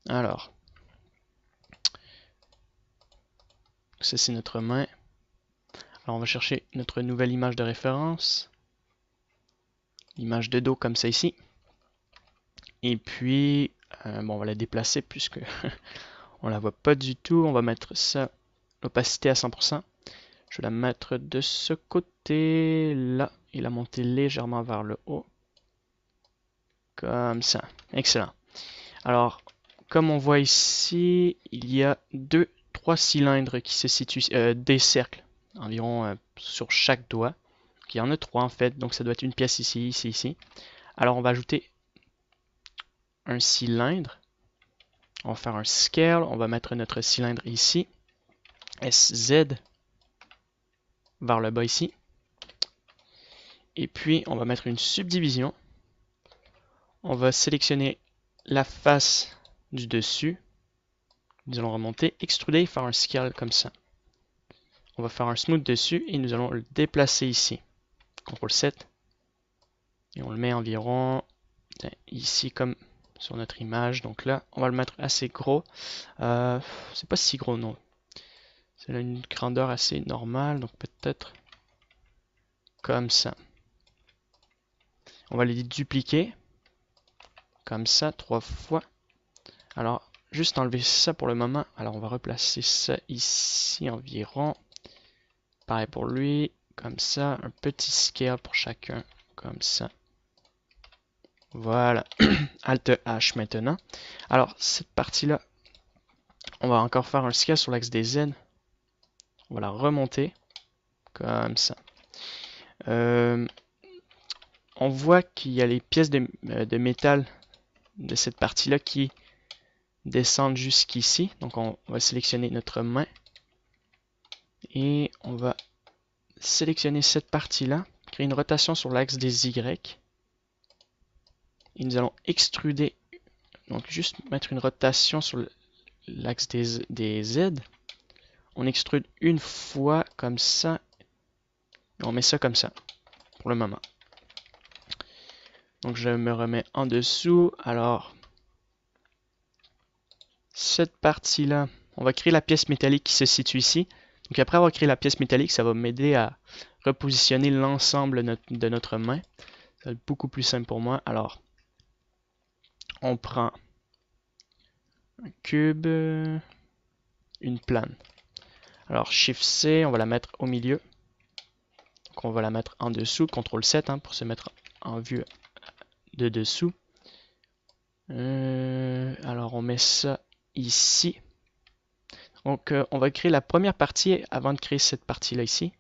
Alors, ça c'est notre main. Alors on va chercher notre nouvelle image de référence. L'image de dos comme ça ici. Et puis, bon, on va la déplacer puisque on la voit pas du tout. On va mettre ça, l'opacité à 100%. Je vais la mettre de ce côté-là et la monter légèrement vers le haut. Comme ça. Excellent. Alors, comme on voit ici, il y a trois cylindres qui se situent, des cercles, environ sur chaque doigt. Donc, il y en a trois en fait, donc ça doit être une pièce ici, ici, ici. Alors, on va ajouter un cylindre. On va faire un scale, on va mettre notre cylindre ici. SZ vers le bas ici. Et puis, on va mettre une subdivision. On va sélectionner la face du dessus. Nous allons remonter, extruder, faire un scale comme ça. On va faire un smooth dessus et nous allons le déplacer ici. CTRL 7. Et on le met environ ici comme sur notre image. Donc là, on va le mettre assez gros. C'est pas si gros, non. C'est une grandeur assez normale, donc peut-être comme ça. On va les dupliquer. Comme ça, 3 fois. Alors, juste enlever ça pour le moment. Alors, on va replacer ça ici environ. Pareil pour lui. Comme ça. Un petit scale pour chacun. Comme ça. Voilà. Alt H maintenant. Alors, cette partie-là, on va encore faire un scale sur l'axe des Z. On va la remonter. Comme ça. On voit qu'il y a les pièces de métal de cette partie-là qui descendent jusqu'ici. Donc on va sélectionner notre main et on va sélectionner cette partie-là, créer une rotation sur l'axe des Y et nous allons extruder, donc juste mettre une rotation sur l'axe des Z. On extrude une fois comme ça et on met ça comme ça. pour le moment. Donc je me remets en dessous. Alors, cette partie-là, on va créer la pièce métallique qui se situe ici. Donc après avoir créé la pièce métallique, ça va m'aider à repositionner l'ensemble de notre main. Ça va être beaucoup plus simple pour moi. Alors, on prend un cube, une plane. Alors, Shift C, on va la mettre au milieu. Donc on va la mettre en dessous, CTRL 7 pour se mettre en vue de dessous. Alors on met ça ici. Donc on va créer la première partie avant de créer cette partie-là ici.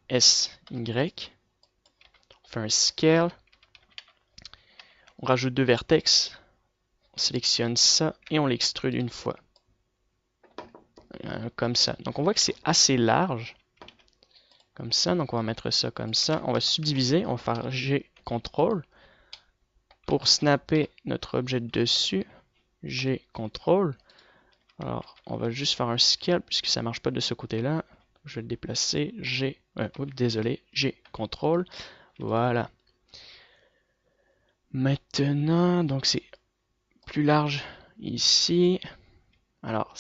SY. On fait un scale. On rajoute 2 vertex. On sélectionne ça et on l'extrude une fois. Comme ça. Donc on voit que c'est assez large. Comme ça. Donc on va mettre ça comme ça. On va subdiviser. On va faire G, CTRL. Pour snapper notre objet dessus. G, CTRL. Alors, on va juste faire un scale puisque ça ne marche pas de ce côté-là. Je vais le déplacer. G, désolé, G, CTRL. Voilà. Maintenant, donc c'est plus large ici. Alors,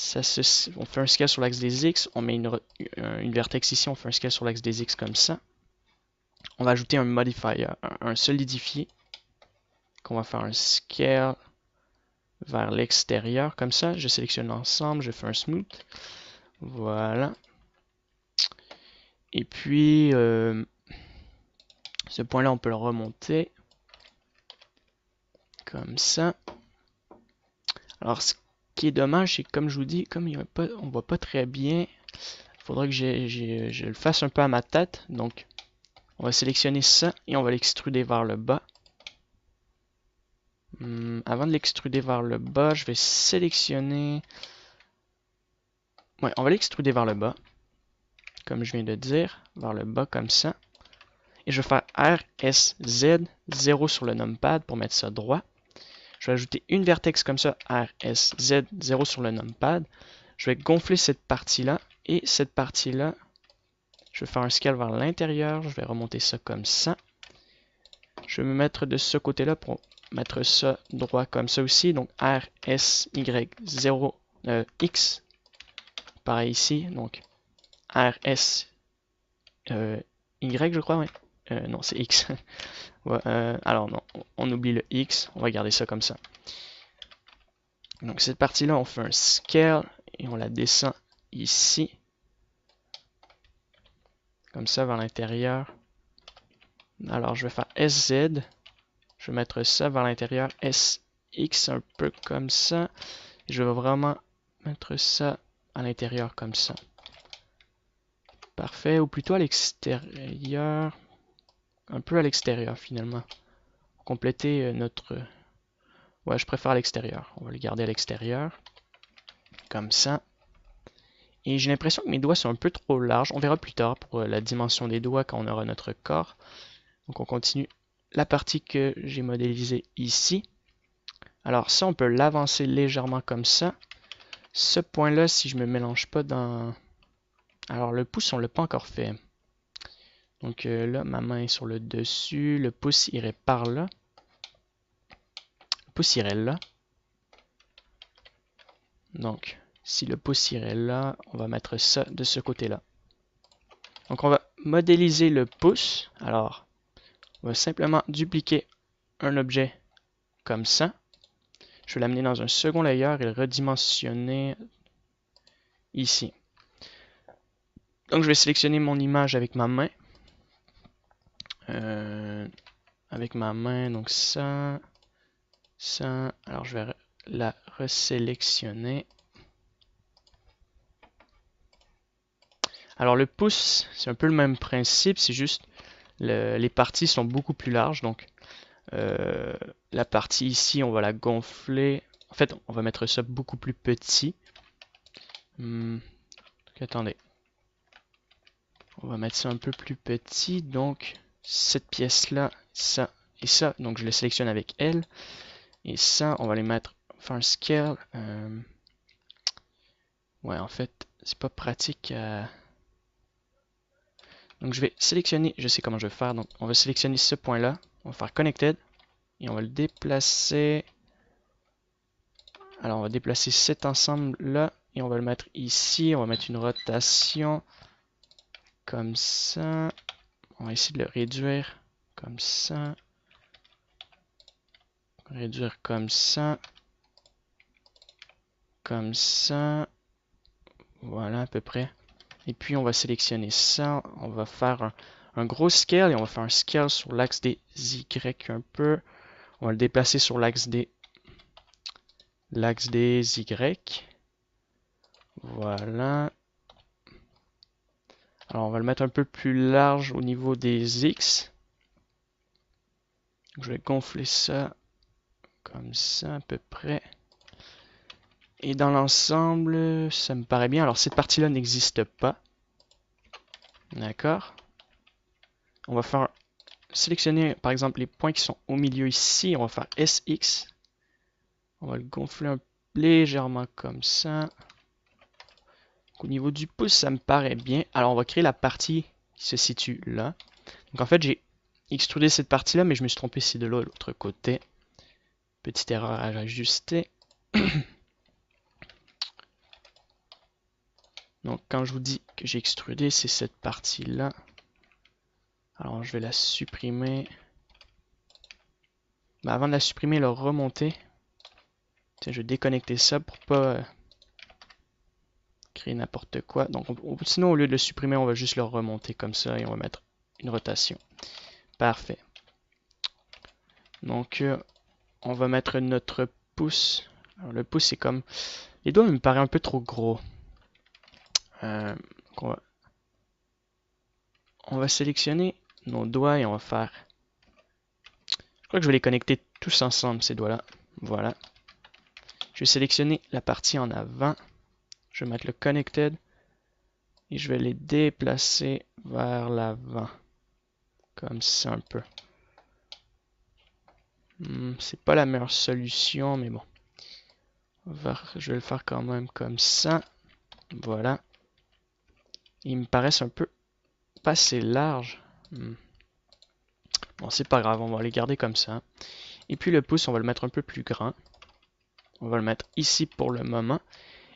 on fait un scale sur l'axe des X. On met une vertex ici. On fait un scale sur l'axe des X comme ça. On va ajouter un modifier, un solidifié. Qu'on va faire un scale vers l'extérieur comme ça. Je sélectionne l'ensemble. Je fais un smooth. Voilà. Et puis, ce point-là, on peut le remonter. Comme ça. Alors, ce qui est dommage, c'est que comme je vous dis, comme on voit pas très bien, il faudra que je le fasse un peu à ma tête. Donc, on va sélectionner ça et on va l'extruder vers le bas. Avant de l'extruder vers le bas, je vais sélectionner... Ouais, on va l'extruder vers le bas. Comme je viens de dire, vers le bas comme ça. Et je vais faire RSZ 0 sur le numpad pour mettre ça droit. Je vais ajouter une vertex comme ça, RSZ 0 sur le numpad. Je vais gonfler cette partie-là. Et cette partie-là, je vais faire un scale vers l'intérieur. Je vais remonter ça comme ça. Je vais me mettre de ce côté-là pour mettre ça droit comme ça aussi. Donc RSY 0 X. Pareil ici. Donc RS Y, je crois, ouais. Non, c'est X. Ouais, alors non, on oublie le X. On va garder ça comme ça. Donc cette partie-là, on fait un scale et on la descend ici. Comme ça, vers l'intérieur. Alors, je vais faire SZ. Je vais mettre ça vers l'intérieur. SX, un peu comme ça. Et je vais vraiment mettre ça à l'intérieur comme ça. Parfait. Ou plutôt à l'extérieur. Un peu à l'extérieur, finalement. Pour compléter notre... Ouais, je préfère à l'extérieur. On va le garder à l'extérieur. Comme ça. Et j'ai l'impression que mes doigts sont un peu trop larges. On verra plus tard pour la dimension des doigts quand on aura notre corps. Donc on continue la partie que j'ai modélisée ici. Alors ça, on peut l'avancer légèrement comme ça. Ce point-là, si je me mélange pas dans... Alors le pouce, on l'a pas encore fait. Donc là, ma main est sur le dessus. Le pouce irait par là. Le pouce irait là. Donc, si le pouce irait là, on va mettre ça de ce côté-là. Donc on va modéliser le pouce. Alors, on va simplement dupliquer un objet comme ça. Je vais l'amener dans un second layer et le redimensionner ici. Donc je vais sélectionner mon image avec ma main. Donc ça, ça. Alors je vais la resélectionner. Alors le pouce, c'est un peu le même principe, c'est juste les parties sont beaucoup plus larges. Donc la partie ici, on va la gonfler. En fait, on va mettre ça beaucoup plus petit. Attendez. On va mettre ça un peu plus petit. Donc, cette pièce-là, ça et ça. Donc, je le sélectionne avec L. Et ça, on va les mettre, faire un scale. Ouais, en fait, c'est pas pratique à... Donc je vais sélectionner, je sais comment je vais faire, donc on va sélectionner ce point-là, on va faire Connected, et on va le déplacer. Alors on va déplacer cet ensemble-là, et on va le mettre ici, on va mettre une rotation, comme ça. On va essayer de le réduire, comme ça. Réduire comme ça. Comme ça. Voilà à peu près. Et puis on va sélectionner ça, on va faire un gros scale et on va faire un scale sur l'axe des Y un peu. On va le déplacer sur l'axe des Y. Voilà. Alors on va le mettre un peu plus large au niveau des X. Je vais gonfler ça comme ça à peu près. Et dans l'ensemble, ça me paraît bien. Alors cette partie-là n'existe pas. D'accord. On va faire sélectionner par exemple les points qui sont au milieu ici. On va faire SX. On va le gonfler légèrement comme ça. Au niveau du pouce, ça me paraît bien. Alors on va créer la partie qui se situe là. Donc en fait, j'ai extrudé cette partie-là, mais je me suis trompé ici de l'autre côté. Petite erreur à ajuster. Donc quand je vous dis que j'ai extrudé, c'est cette partie-là. Alors je vais la supprimer. Ben, avant de la supprimer, la remonter. Tiens, je vais déconnecter ça pour pas créer n'importe quoi. Donc sinon, au lieu de le supprimer, on va juste le remonter comme ça et on va mettre une rotation. Parfait. Donc on va mettre notre pouce. Alors, le pouce, c'est comme... Les doigts me paraissent un peu trop gros. On va sélectionner nos doigts et on va faire... Je crois que je vais les connecter tous ensemble, ces doigts-là. Voilà. Je vais sélectionner la partie en avant. Je vais mettre le Connected. Et je vais les déplacer vers l'avant. Comme ça un peu. C'est pas la meilleure solution, mais bon. Je vais le faire quand même comme ça. Voilà. Ils me paraissent un peu pas assez larges. Bon, c'est pas grave, on va les garder comme ça. Et puis le pouce, on va le mettre un peu plus grand. On va le mettre ici pour le moment.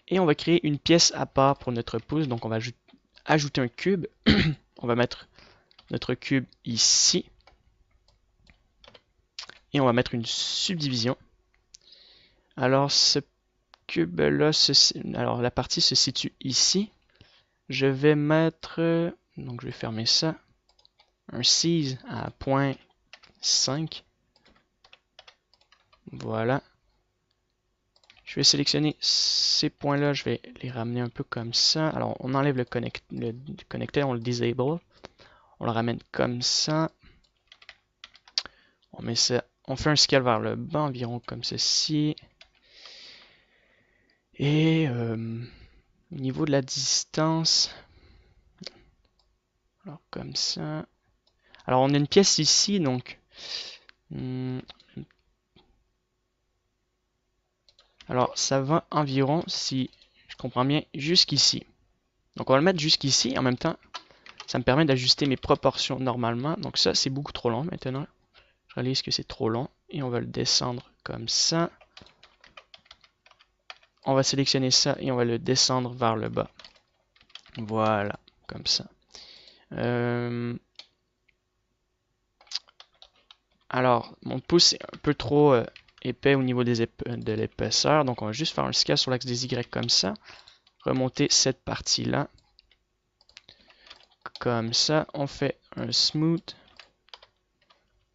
Et on va créer une pièce à part pour notre pouce. Donc on va ajouter un cube. On va mettre notre cube ici. Et on va mettre une subdivision. Alors ce cube-là, alors la partie se situe ici. Je vais mettre, donc je vais fermer ça, un size à 0.5. Voilà. Je vais sélectionner ces points-là, je vais les ramener un peu comme ça. Alors on enlève le connecteur, on le disable. On le ramène comme ça. On met ça, on fait un scale vers le bas environ comme ceci. Et au niveau de la distance, alors comme ça. Alors on a une pièce ici, donc alors ça va environ, si je comprends bien, jusqu'ici. Donc on va le mettre jusqu'ici, en même temps, ça me permet d'ajuster mes proportions normalement. Donc ça, c'est beaucoup trop long maintenant. Je réalise que c'est trop long. Et on va le descendre comme ça. On va sélectionner ça et on va le descendre vers le bas. Voilà, comme ça. Alors, mon pouce est un peu trop épais au niveau de l'épaisseur. Donc, on va juste faire un scale sur l'axe des Y comme ça. Remonter cette partie-là. Comme ça, on fait un smooth.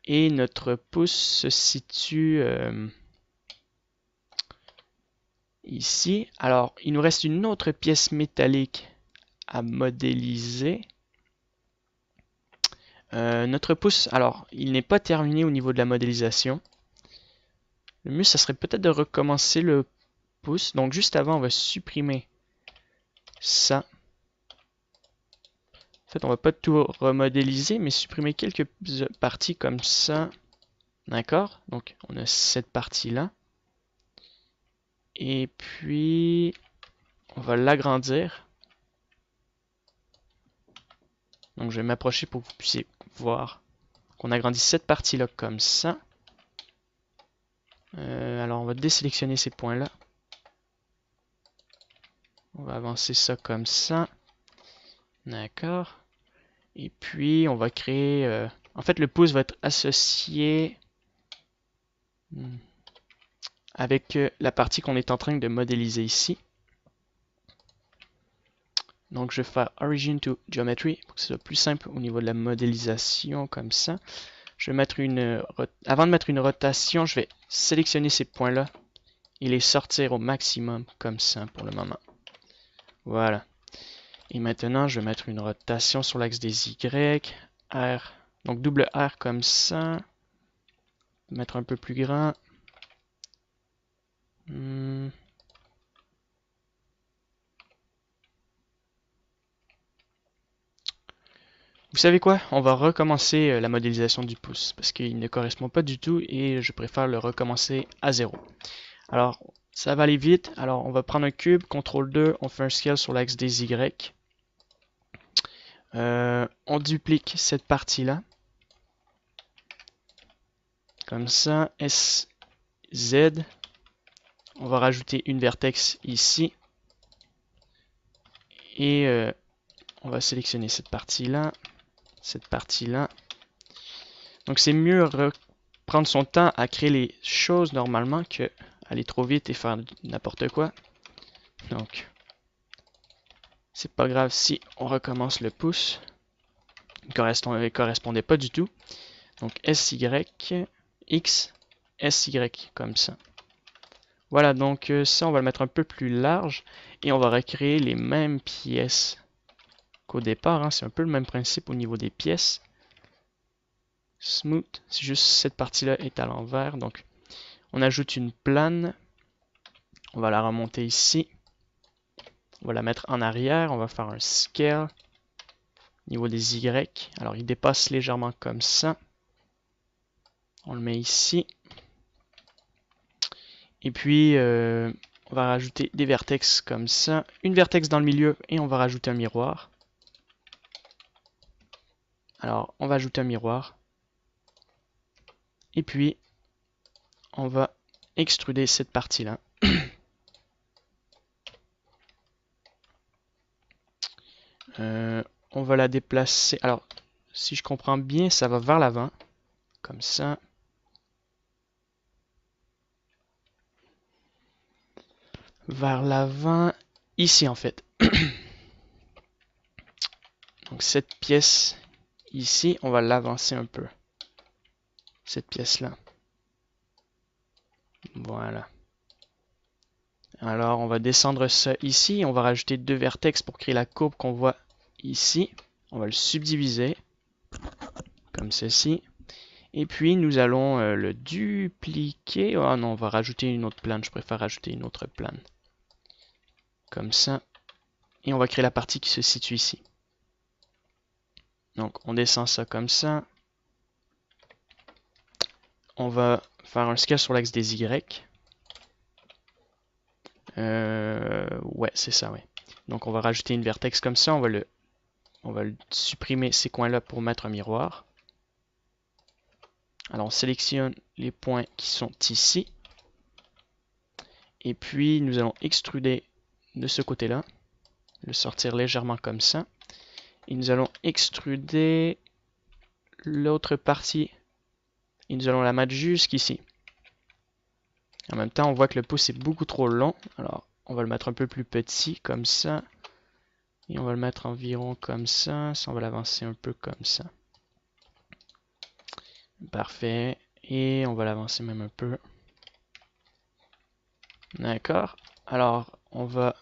Et notre pouce se situe ici. Alors, il nous reste une autre pièce métallique à modéliser. Notre pouce, alors, il n'est pas terminé au niveau de la modélisation. Le mieux, ça serait peut-être de recommencer le pouce. Donc, juste avant, on va supprimer ça. En fait, on va pas tout remodéliser, mais supprimer quelques parties comme ça. D'accord? Donc, on a cette partie-là. Et puis, on va l'agrandir. Donc je vais m'approcher pour que vous puissiez voir qu'on agrandit cette partie-là comme ça. Alors on va désélectionner ces points-là. On va avancer ça comme ça. D'accord. Et puis on va créer... En fait le pouce va être associé avec la partie qu'on est en train de modéliser ici. Donc je vais faire Origin to Geometry pour que ce soit plus simple au niveau de la modélisation comme ça. Je vais mettre avant de mettre une rotation, je vais sélectionner ces points-là et les sortir au maximum comme ça pour le moment. Voilà. Et maintenant, je vais mettre une rotation sur l'axe des Y, R, donc double R comme ça. Mettre un peu plus grand. Vous savez quoi? On va recommencer la modélisation du pouce parce qu'il ne correspond pas du tout et je préfère le recommencer à 0. Alors, ça va aller vite. Alors, on va prendre un cube, CTRL 2, on fait un scale sur l'axe des Y. On duplique cette partie-là. Comme ça, S, Z. On va rajouter une vertex ici. Et on va sélectionner cette partie-là. Cette partie-là. Donc c'est mieux prendre son temps à créer les choses normalement que aller trop vite et faire n'importe quoi. Donc, c'est pas grave si on recommence le pouce. Il ne correspondait pas du tout. Donc SY, X, SY, comme ça. Voilà, donc ça, on va le mettre un peu plus large. Et on va recréer les mêmes pièces qu'au départ. Hein. C'est un peu le même principe au niveau des pièces. Smooth, c'est juste cette partie-là est à l'envers. Donc, on ajoute une plane. On va la remonter ici. On va la mettre en arrière. On va faire un scale au niveau des Y. Alors, il dépasse légèrement comme ça. On le met ici. Et puis, on va rajouter des vertex comme ça. Une vertex dans le milieu et on va rajouter un miroir. Alors, on va ajouter un miroir. Et puis, on va extruder cette partie-là. On va la déplacer. Alors, si je comprends bien, ça va vers l'avant. Comme ça. Vers l'avant. Ici, en fait. Donc, cette pièce ici, on va l'avancer un peu. Cette pièce-là. Voilà. Alors, on va descendre ça ici. On va rajouter deux vertex pour créer la courbe qu'on voit ici. On va le subdiviser. Comme ceci. Et puis, nous allons le dupliquer. Oh non, on va rajouter une autre plane. Je préfère rajouter une autre plane. Comme ça. Et on va créer la partie qui se situe ici. Donc, on descend ça comme ça. On va faire un scale sur l'axe des Y. Ouais, c'est ça, ouais. Donc, on va rajouter une vertex comme ça. On va supprimer ces coins-là pour mettre un miroir. Alors, on sélectionne les points qui sont ici. Et puis, nous allons extruder de ce côté-là. Le sortir légèrement comme ça. Et nous allons extruder l'autre partie. Et nous allons la mettre jusqu'ici. En même temps, on voit que le pouce est beaucoup trop long. Alors, on va le mettre un peu plus petit, comme ça. Et on va le mettre environ comme ça. Ça, on va l'avancer un peu comme ça. Parfait. Et on va l'avancer même un peu. D'accord. Alors, on va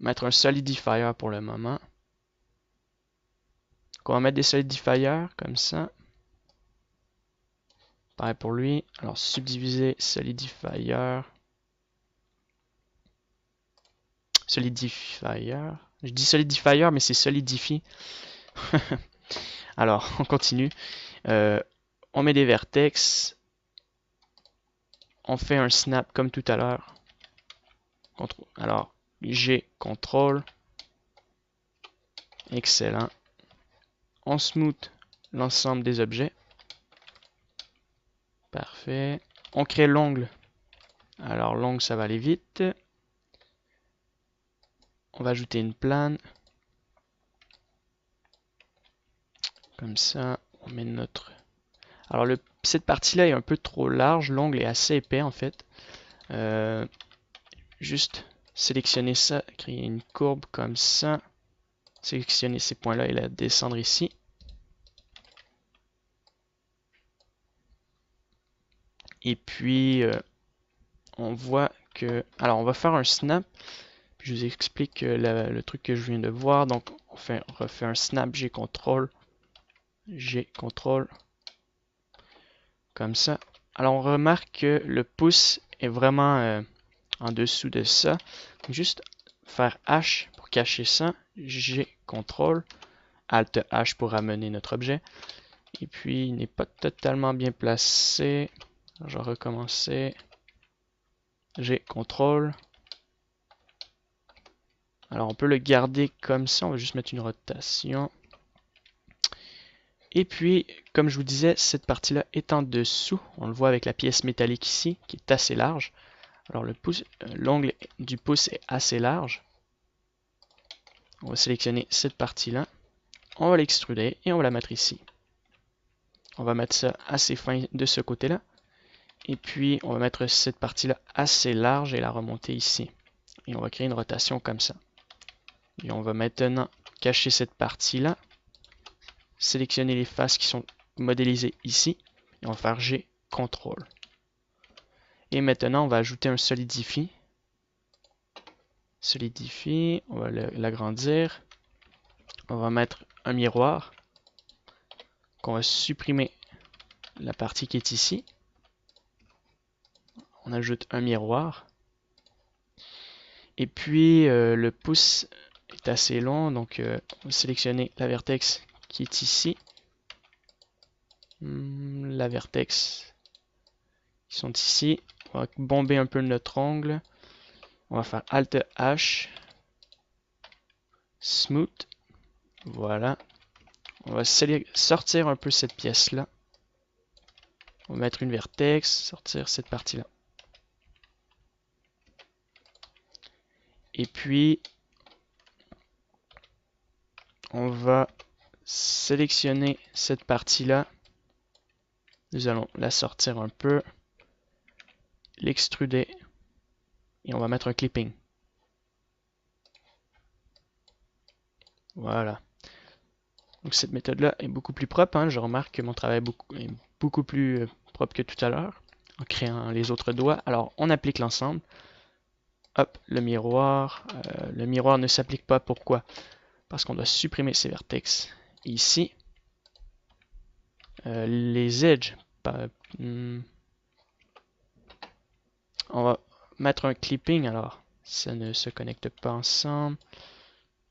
mettre un solidifier pour le moment. Donc, on va mettre des solidifiers comme ça. Pareil pour lui. Alors, subdiviser solidifier. Solidifier. Je dis solidifier, mais c'est solidify. Alors, on continue. On met des vertex. On fait un snap comme tout à l'heure. Alors, G, contrôle. Excellent. on smooth l'ensemble des objets. Parfait. On crée l'ongle. Alors l'ongle, ça va aller vite. On va ajouter une plane. Comme ça, on met notre... Alors cette partie-là est un peu trop large. L'ongle est assez épais en fait. Juste sélectionner ça, créer une courbe comme ça. Sélectionner ces points-là et la descendre ici. Et puis, on voit que... Alors, on va faire un snap. Puis je vous explique le truc que je viens de voir. Donc, on refait un snap G-Control. G-Control. Comme ça. Alors, on remarque que le pouce est vraiment en dessous de ça. Donc, juste faire H pour cacher ça. G-Control. Alt H pour ramener notre objet. Et puis, il n'est pas totalement bien placé. Je vais recommencer. G-Control. Alors, on peut le garder comme ça. On va juste mettre une rotation. Et puis, comme je vous disais, cette partie-là est en dessous. On le voit avec la pièce métallique ici, qui est assez large. Alors, l'ongle du pouce est assez large. On va sélectionner cette partie-là. On va l'extruder et on va la mettre ici. On va mettre ça assez fin de ce côté-là. Et puis, on va mettre cette partie-là assez large et la remonter ici. Et on va créer une rotation comme ça. Et on va maintenant cacher cette partie-là. Sélectionner les faces qui sont modélisées ici. Et on va faire G, CTRL. Et maintenant, on va ajouter un Solidify. Solidify, on va l'agrandir. On va mettre un miroir. On va supprimer la partie qui est ici. On ajoute un miroir. Et puis, le pouce est assez long. Donc, on va sélectionner la vertex qui est ici. La vertex qui sont ici. On va bomber un peu notre ongle. On va faire Alt H. Smooth. Voilà. On va sortir un peu cette pièce-là. On va mettre une vertex, sortir cette partie-là. Et puis, on va sélectionner cette partie-là. Nous allons la sortir un peu, l'extruder, et on va mettre un clipping. Voilà. Donc cette méthode-là est beaucoup plus propre. Hein. Je remarque que mon travail est beaucoup plus propre que tout à l'heure, en créant les autres doigts. Alors, on applique l'ensemble. Hop, le miroir. Le miroir ne s'applique pas. Pourquoi? Parce qu'on doit supprimer ces vertex ici. Les edges. On va mettre un clipping. Alors, ça ne se connecte pas ensemble.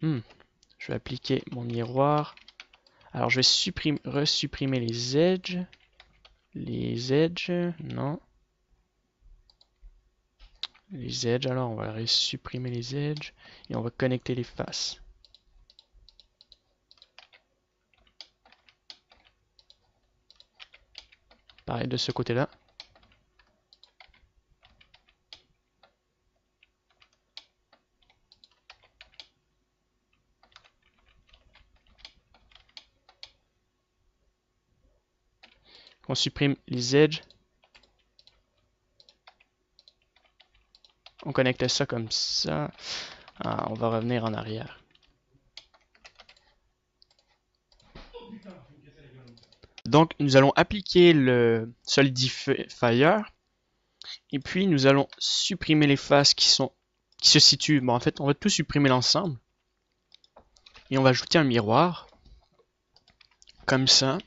Je vais appliquer mon miroir. Alors, je vais resupprimer les edges. Les edges, non. Les edges, alors on va supprimer les edges et on va connecter les faces. Pareil de ce côté-là. On supprime les edges. On connecte ça comme ça. Ah, on va revenir en arrière. Donc, nous allons appliquer le Solidifier et puis nous allons supprimer les faces qui se situent. Bon, en fait, on va tout supprimer l'ensemble et on va ajouter un miroir comme ça.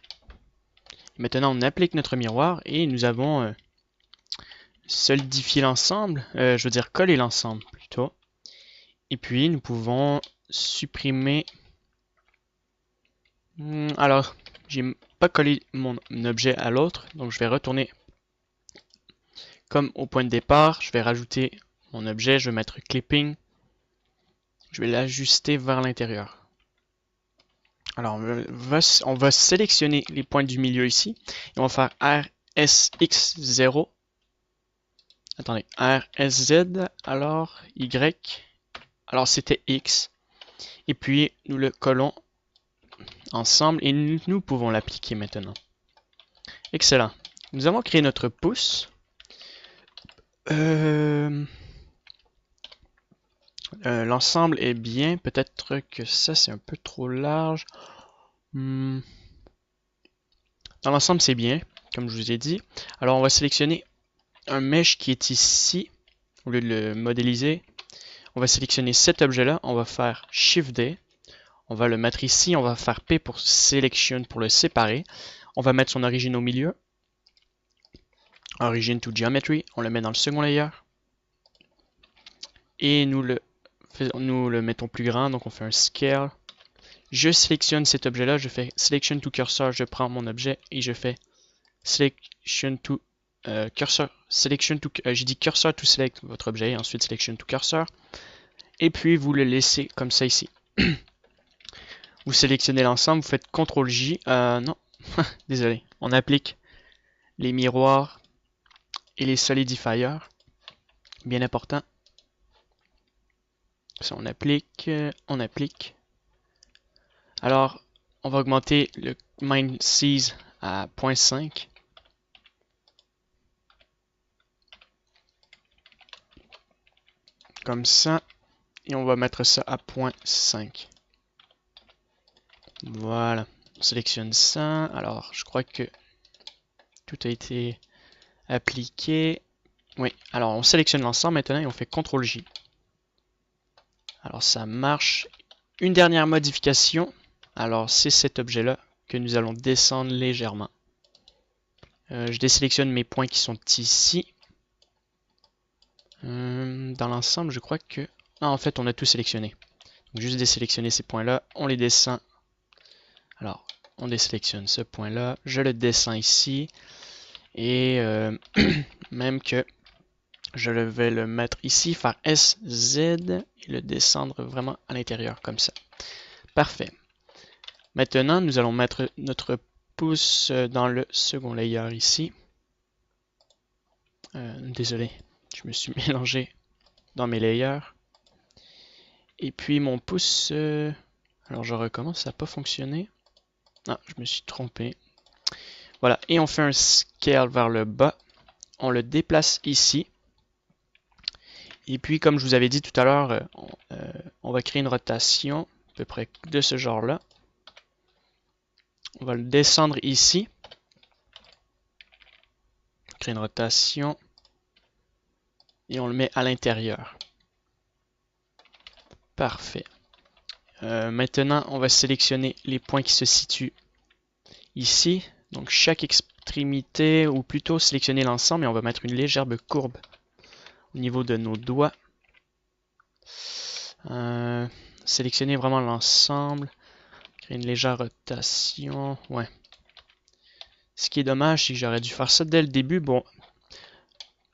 Maintenant, on applique notre miroir et nous avons solidifié l'ensemble, je veux dire coller l'ensemble plutôt. Et puis, nous pouvons supprimer. Alors, j'ai pas collé mon objet à l'autre, donc je vais retourner comme au point de départ. Je vais rajouter mon objet, je vais mettre clipping. Je vais l'ajuster vers l'intérieur. Alors, on va sélectionner les points du milieu ici. Et on va faire RSX0. Attendez, RSZ, alors Y. Alors, c'était X. Et puis, nous le collons ensemble et nous pouvons l'appliquer maintenant. Excellent. Nous avons créé notre pouce. L'ensemble est bien. Peut-être que ça, c'est un peu trop large. Dans l'ensemble, c'est bien, comme je vous ai dit. Alors, on va sélectionner un mesh qui est ici. Au lieu de le modéliser, on va sélectionner cet objet-là. On va faire Shift-D. On va le mettre ici. On va faire P pour Selection pour le séparer. On va mettre son origine au milieu. Origin to Geometry. On le met dans le second layer. Et nous le mettons plus grand. Donc, on fait un Scale. Je sélectionne cet objet-là, je fais Selection to Cursor, je prends mon objet et je fais Selection to Cursor, j'ai dit Cursor to Select votre objet et ensuite Selection to Cursor. Et puis vous le laissez comme ça ici. Vous sélectionnez l'ensemble, vous faites CTRL J, non, désolé, on applique les miroirs et les solidifiers, bien important. Ça on applique. Alors, on va augmenter le Mind Seize à 0.5. Comme ça. Et on va mettre ça à 0.5. Voilà. On sélectionne ça. Alors, je crois que tout a été appliqué. Oui. Alors, on sélectionne l'ensemble maintenant et on fait CTRL J. Alors, ça marche. Une dernière modification. Alors, c'est cet objet-là que nous allons descendre légèrement. Je désélectionne mes points qui sont ici. Dans l'ensemble, je crois que... Ah, en fait, on a tout sélectionné. Donc, juste désélectionner ces points-là. On les descend. Alors, on désélectionne ce point-là. Je le descends ici. Et même que je vais le mettre ici, faire SZ et le descendre vraiment à l'intérieur, comme ça. Parfait. Maintenant, nous allons mettre notre pouce dans le second layer ici. Désolé, je me suis mélangé dans mes layers. Et puis mon pouce... alors je recommence, ça n'a pas fonctionné. Ah, je me suis trompé. Voilà, et on fait un scale vers le bas. On le déplace ici. Et puis, comme je vous avais dit tout à l'heure, on va créer une rotation à peu près de ce genre-là. On va le descendre ici. Créer une rotation. Et on le met à l'intérieur. Parfait. Maintenant, on va sélectionner les points qui se situent ici. Donc, chaque extrémité, ou plutôt sélectionner l'ensemble, et on va mettre une légère courbe au niveau de nos doigts. Sélectionner vraiment l'ensemble. Créer une légère rotation. Ouais. Ce qui est dommage, c'est que j'aurais dû faire ça dès le début. Bon,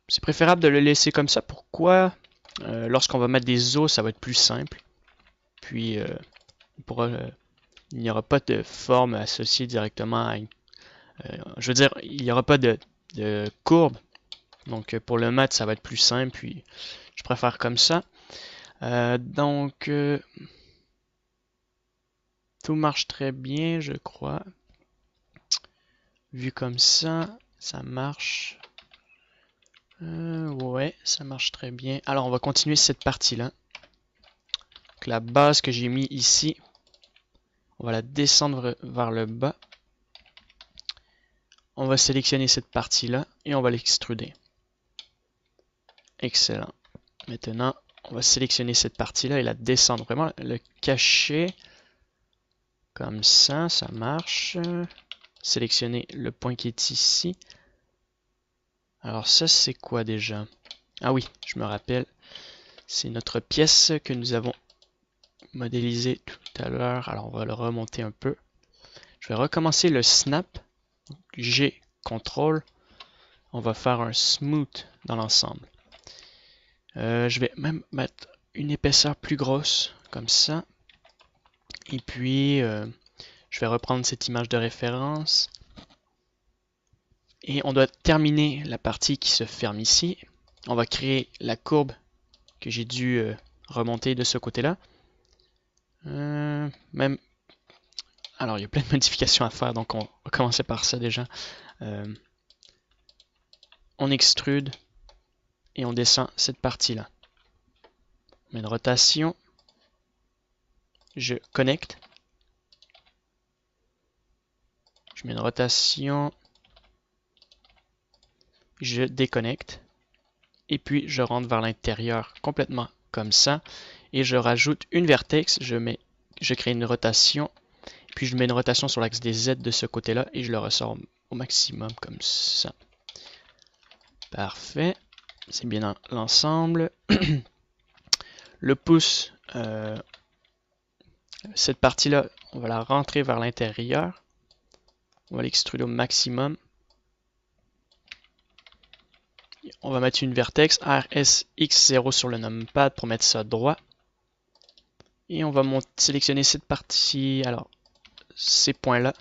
c'est préférable de le laisser comme ça. Pourquoi? Lorsqu'on va mettre des os, ça va être plus simple. Puis, il n'y aura pas de forme associée directement à une... je veux dire, il n'y aura pas de courbe. Donc, pour le mettre, ça va être plus simple. Puis, je préfère comme ça. Tout marche très bien, je crois. Vu comme ça, ça marche. Ouais, ça marche très bien. Alors, on va continuer cette partie-là. La base que j'ai mis ici, on va la descendre vers le bas. On va sélectionner cette partie-là et on va l'extruder. Excellent. Maintenant, on va sélectionner cette partie-là et la descendre. Vraiment, le cacher. Comme ça, ça marche. Sélectionner le point qui est ici. Alors ça, c'est quoi déjà? Ah oui, je me rappelle. C'est notre pièce que nous avons modélisée tout à l'heure. Alors on va le remonter un peu. Je vais recommencer le snap. G, CTRL. On va faire un smooth dans l'ensemble. Je vais même mettre une épaisseur plus grosse, comme ça. Et puis, Je vais reprendre cette image de référence. Et on doit terminer la partie qui se ferme ici. On va créer la courbe que j'ai dû remonter de ce côté-là. Même... Alors, il y a plein de modifications à faire, donc on va commencer par ça déjà. On extrude et on descend cette partie-là. On met une rotation. Je connecte. Je mets une rotation. Je déconnecte. Et puis, je rentre vers l'intérieur complètement comme ça. Et je rajoute une vertex. Je crée une rotation. Puis, je mets une rotation sur l'axe des Z de ce côté-là. Et je le ressors au maximum comme ça. Parfait. C'est bien dans l'ensemble. Le pouce, cette partie-là, on va la rentrer vers l'intérieur. On va l'extruder au maximum. On va mettre une vertex RSX0 sur le numpad pour mettre ça droit. Et on va sélectionner cette partie, alors ces points-là.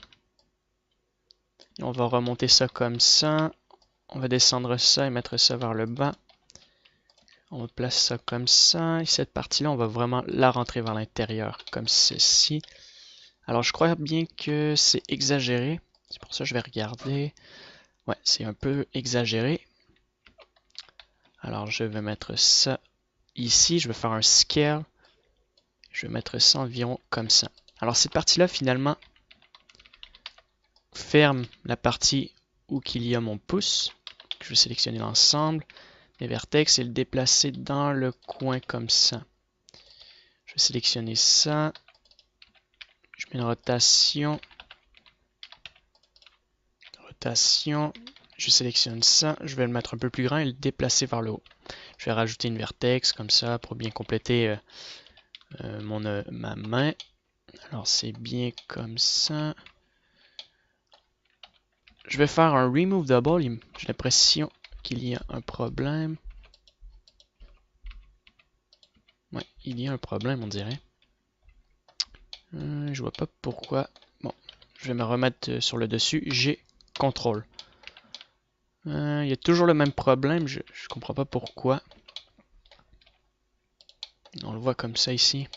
Et on va remonter ça comme ça. On va descendre ça et mettre ça vers le bas. On place ça comme ça. Et cette partie-là, on va vraiment la rentrer vers l'intérieur, comme ceci. Alors, je crois bien que c'est exagéré. C'est pour ça que je vais regarder. Ouais, c'est un peu exagéré. Alors, je vais mettre ça ici. Je vais faire un scale. Je vais mettre ça environ comme ça. Alors, cette partie-là, finalement, ferme la partie où il y a mon pouce. Je vais sélectionner l'ensemble des vertex et le déplacer dans le coin comme ça. Je vais sélectionner ça. Je mets une rotation. Rotation. Je sélectionne ça. Je vais le mettre un peu plus grand et le déplacer vers le haut. Je vais rajouter une vertex comme ça pour bien compléter ma main. Alors c'est bien comme ça. Je vais faire un remove double. J'ai l'impression qu'il y a un problème. Ouais, il y a un problème, on dirait. Je vois pas pourquoi. Bon, je vais me remettre sur le dessus. G, contrôle. Il y a toujours le même problème. Je comprends pas pourquoi. On le voit comme ça ici.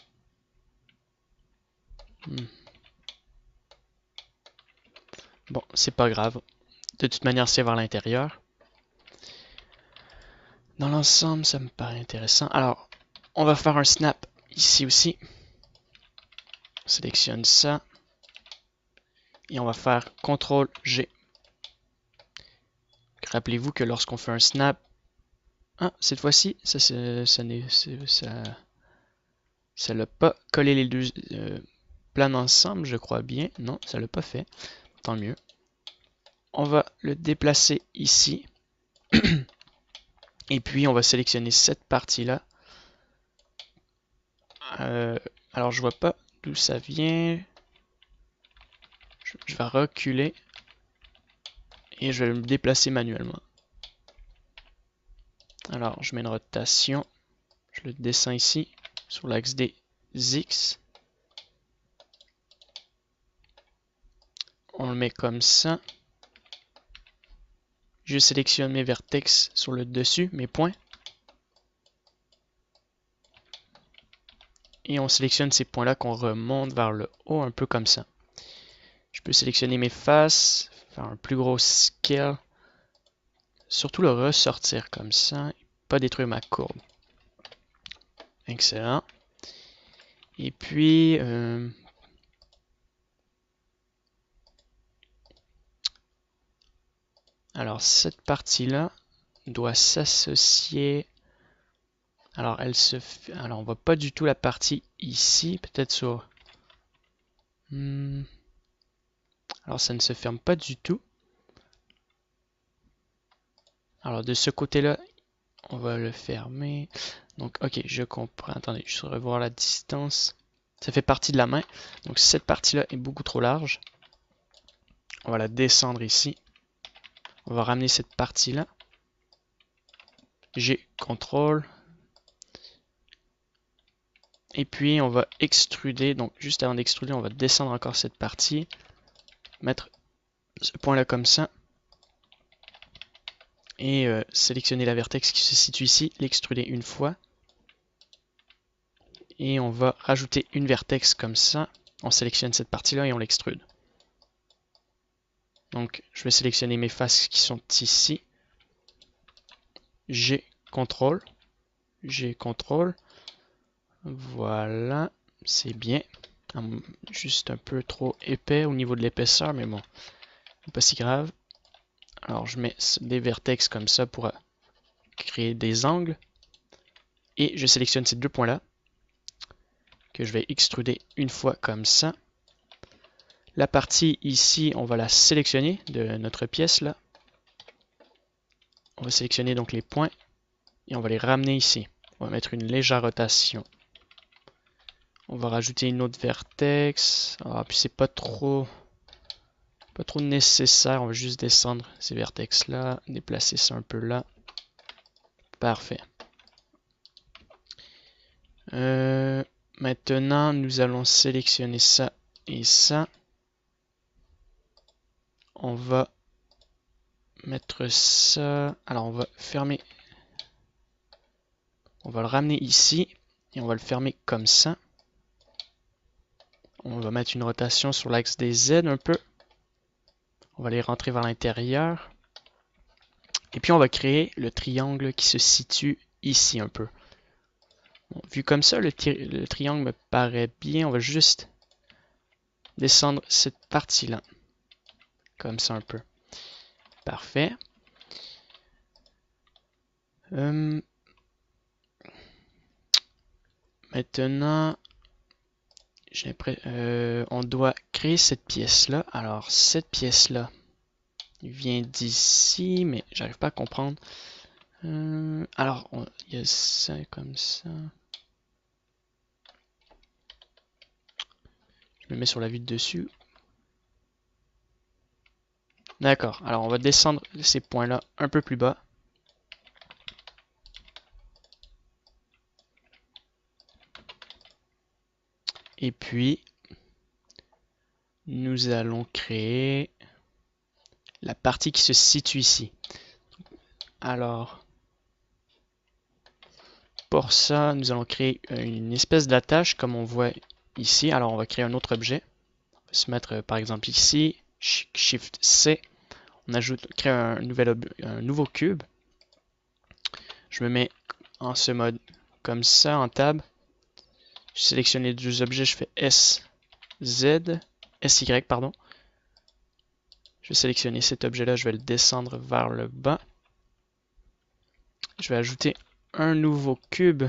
Bon, c'est pas grave. De toute manière, c'est vers l'intérieur. Dans l'ensemble, ça me paraît intéressant. Alors, on va faire un snap ici aussi. On sélectionne ça. Et on va faire CTRL-G. Rappelez-vous que lorsqu'on fait un snap... Ah, cette fois-ci, ça l'a pas collé les deux plans ensemble, je crois bien. Non, ça l'a pas fait. Tant mieux. On va le déplacer ici. Et puis, on va sélectionner cette partie-là. Alors, je vois pas d'où ça vient. Je vais reculer. Et je vais me déplacer manuellement. Alors, je mets une rotation. Je le descends ici, sur l'axe des X. On le met comme ça. Je sélectionne mes vertex sur le dessus, mes points. Et on sélectionne ces points-là qu'on remonte vers le haut, un peu comme ça. Je peux sélectionner mes faces, faire un plus gros scale. Surtout le ressortir comme ça, et pas détruire ma courbe. Excellent. Et puis, alors cette partie-là doit s'associer. Alors alors on voit pas du tout la partie ici, peut-être sur. Alors ça ne se ferme pas du tout. Alors de ce côté-là, on va le fermer. Donc ok, je comprends. Attendez, je vais revoir la distance. Ça fait partie de la main. Donc cette partie-là est beaucoup trop large. On va la descendre ici. On va ramener cette partie-là. G, contrôle. Et puis on va extruder, donc juste avant d'extruder, on va descendre encore cette partie, mettre ce point là comme ça, et sélectionner la vertex qui se situe ici, l'extruder une fois, et on va rajouter une vertex comme ça, on sélectionne cette partie là et on l'extrude. Donc je vais sélectionner mes faces qui sont ici, G, CTRL, G, CTRL, voilà, c'est bien. Juste un peu trop épais au niveau de l'épaisseur, mais bon, pas si grave. Alors je mets des vertex comme ça pour créer des angles. Et je sélectionne ces deux points-là, que je vais extruder une fois comme ça. La partie ici, on va la sélectionner de notre pièce là. On va sélectionner donc les points et on va les ramener ici. On va mettre une légère rotation. On va rajouter une autre vertex. Ah, puis c'est pas trop nécessaire. On va juste descendre ces vertex là, déplacer ça un peu là. Parfait. Maintenant, nous allons sélectionner ça et ça. On va mettre ça. Alors, on va fermer. On va le ramener ici et on va le fermer comme ça. On va mettre une rotation sur l'axe des Z un peu. On va les rentrer vers l'intérieur. Et puis on va créer le triangle qui se situe ici un peu. Bon, vu comme ça, le triangle me paraît bien. On va juste descendre cette partie-là. Comme ça un peu. Parfait. Maintenant, on doit créer cette pièce-là. Alors, cette pièce-là vient d'ici, mais j'arrive pas à comprendre. Alors, il y a ça comme ça. Je me mets sur la vue de dessus. D'accord, alors on va descendre ces points-là un peu plus bas. Et puis, nous allons créer la partie qui se situe ici. Alors, pour ça, nous allons créer une espèce d'attache comme on voit ici. Alors, on va créer un autre objet. On va se mettre par exemple ici, Shift C. On crée un nouveau cube. Je me mets en ce mode comme ça, en tab. Je sélectionne les deux objets, je fais SY, pardon. Je vais sélectionner cet objet-là, je vais le descendre vers le bas. Je vais ajouter un nouveau cube.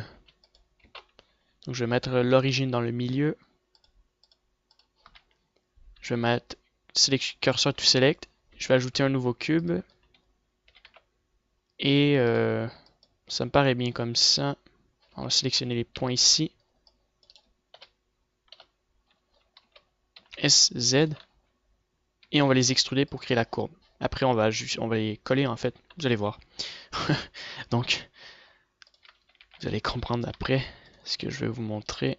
Donc je vais mettre l'origine dans le milieu. Je vais mettre cursor to select. Je vais ajouter un nouveau cube. Et ça me paraît bien comme ça. On va sélectionner les points ici. SZ. Et on va les extruder pour créer la courbe. Après, on va les coller en fait. Vous allez voir. Donc, vous allez comprendre après ce que je vais vous montrer.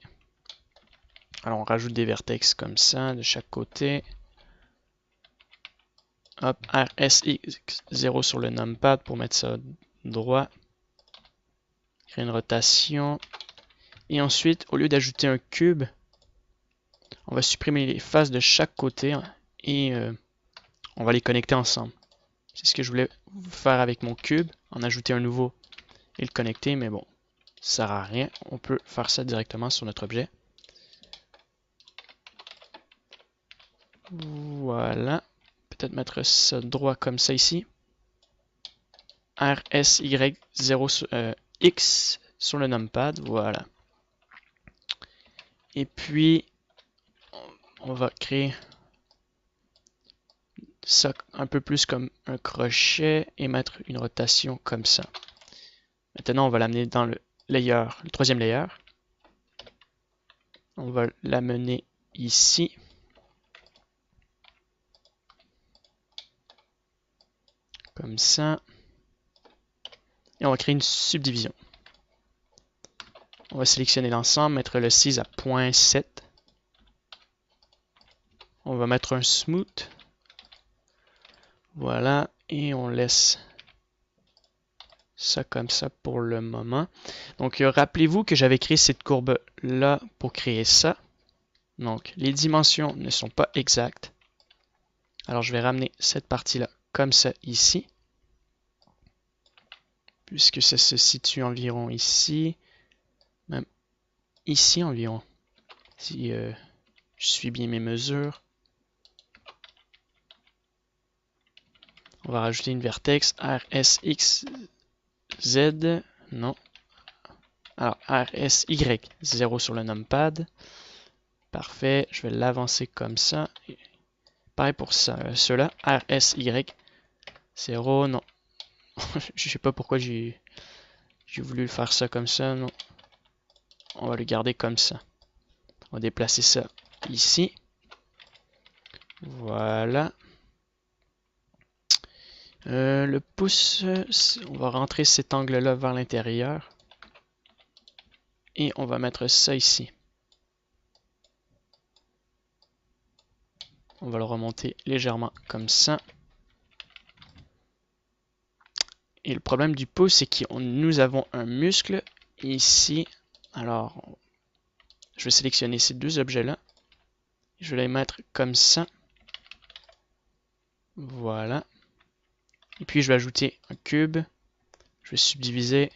Alors, on rajoute des vertex comme ça de chaque côté. Hop, RSX0 sur le numpad pour mettre ça droit. Créer une rotation. Et ensuite, au lieu d'ajouter un cube, on va supprimer les faces de chaque côté et on va les connecter ensemble. C'est ce que je voulais faire avec mon cube, en ajouter un nouveau et le connecter, mais bon, ça sert à rien. On peut faire ça directement sur notre objet. Voilà. Peut-être mettre ça droit comme ça ici. RSY0X sur le numpad, voilà. Et puis, on va créer ça un peu plus comme un crochet et mettre une rotation comme ça. Maintenant, on va l'amener dans le layer, le troisième layer. On va l'amener ici. Comme ça. Et on va créer une subdivision. On va sélectionner l'ensemble, mettre le size à 0.7. On va mettre un smooth. Voilà, et on laisse ça comme ça pour le moment. Donc, rappelez-vous que j'avais créé cette courbe-là pour créer ça. Donc, les dimensions ne sont pas exactes. Alors, je vais ramener cette partie-là comme ça ici. Puisque ça se situe environ ici. Même ici environ. Si je suis bien mes mesures. On va rajouter une vertex RSX Z. Non. Alors, RSY 0 sur le numpad. Parfait. Je vais l'avancer comme ça. Pareil pour ça, ceux-là. RSY 0. Non. Je sais pas pourquoi j'ai voulu faire ça comme ça. Non. On va le garder comme ça. On va déplacer ça ici. Voilà. Le pouce, on va rentrer cet angle-là vers l'intérieur. Et on va mettre ça ici. On va le remonter légèrement comme ça. Et le problème du pouce, c'est que nous avons un muscle ici. Alors, je vais sélectionner ces deux objets-là. Je vais les mettre comme ça. Voilà. Et puis, je vais ajouter un cube. Je vais subdiviser.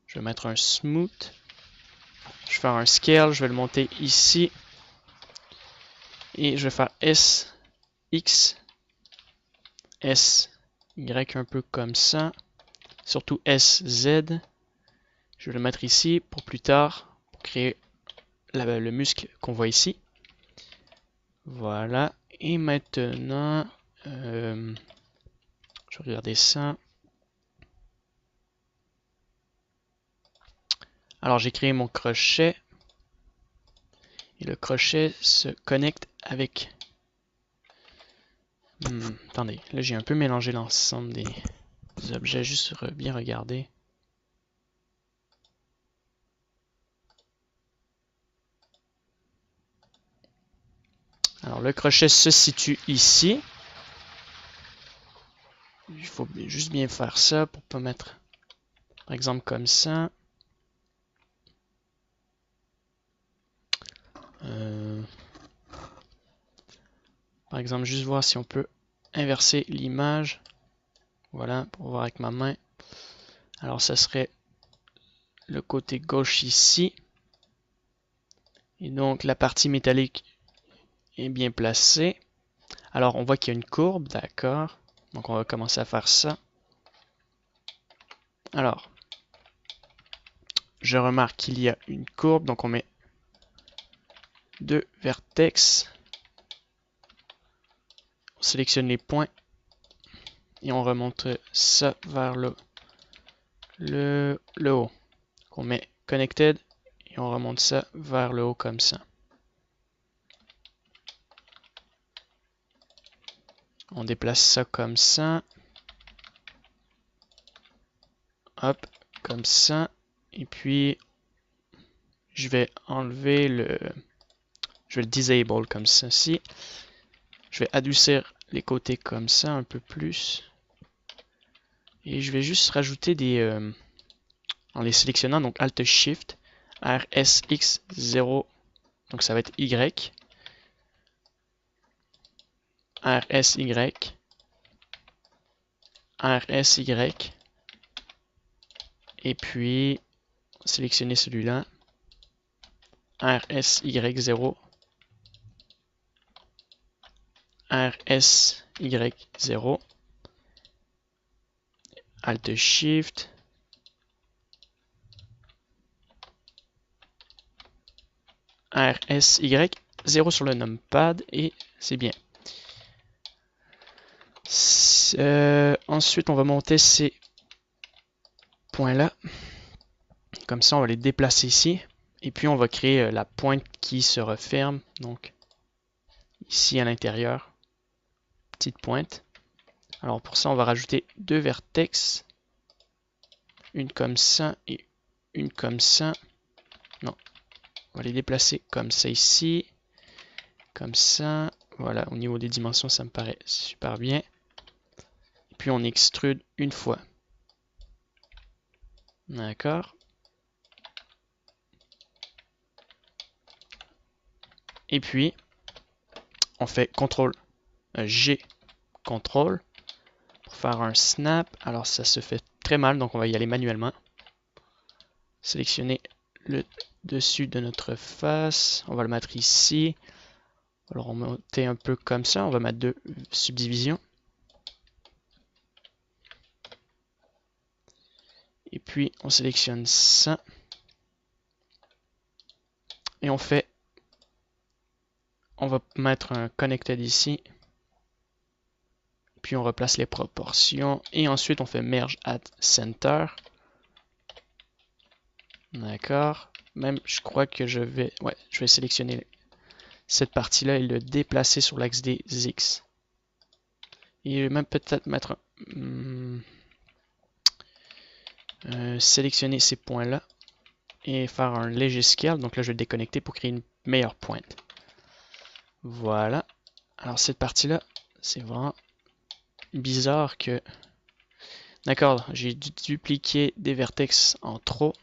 Je vais mettre un smooth. Je vais faire un scale. Je vais le monter ici. Et je vais faire S, X, S, Y un peu comme ça. Surtout S, Z. Je vais le mettre ici pour plus tard, pour créer le muscle qu'on voit ici. Voilà. Et maintenant, je vais regarder ça. Alors, j'ai créé mon crochet. Et le crochet se connecte avec... attendez, là j'ai un peu mélangé l'ensemble des objets, juste bien regarder. Alors, le crochet se situe ici. Il faut juste bien faire ça pour pas mettre, par exemple, comme ça. Par exemple, juste voir si on peut inverser l'image. Voilà, pour voir avec ma main. Alors, ça serait le côté gauche ici. Et donc, la partie métallique est bien placée. Alors, on voit qu'il y a une courbe, d'accord. Donc, on va commencer à faire ça. Alors, je remarque qu'il y a une courbe. Donc, on met deux vertex. On sélectionne les points. Et on remonte ça vers le haut. On met connected. Et on remonte ça vers le haut comme ça. On déplace ça comme ça. Hop, comme ça. Et puis, je vais enlever je vais le disable comme ceci. Je vais adoucir les côtés comme ça un peu plus. Et je vais juste rajouter en les sélectionnant, donc Alt Shift, RSX0, donc ça va être Y. RSY. RSY. Et puis, sélectionner celui-là. RSY0. RSY0. Alt Shift. RSY 0 sur le numpad et c'est bien. Ensuite, on va monter ces points-là. Comme ça, on va les déplacer ici. Et puis, on va créer la pointe qui se referme. Donc, ici à l'intérieur. Petite pointe. Alors, pour ça, on va rajouter deux vertex. Une comme ça et une comme ça. Non, on va les déplacer comme ça ici. Comme ça. Voilà, au niveau des dimensions, ça me paraît super bien. Et puis on extrude une fois. D'accord. Et puis, on fait CTRL G, CTRL pour faire un snap. Alors ça se fait très mal, donc on va y aller manuellement. Sélectionner le dessus de notre face. On va le mettre ici. On va le remonter un peu comme ça. On va mettre 2 subdivisions. Et puis on sélectionne ça. Et on va mettre un connected ici. Puis on replace les proportions. Et ensuite on fait merge at center. D'accord. Même je crois que je vais sélectionner cette partie-là et le déplacer sur l'axe des X. Et même peut-être mettre sélectionner ces points-là et faire un léger scale. Donc là, je vais le déconnecter pour créer une meilleure pointe. Voilà. Alors cette partie-là, c'est vraiment bizarre que... D'accord, j'ai dupliqué des vertex en trop.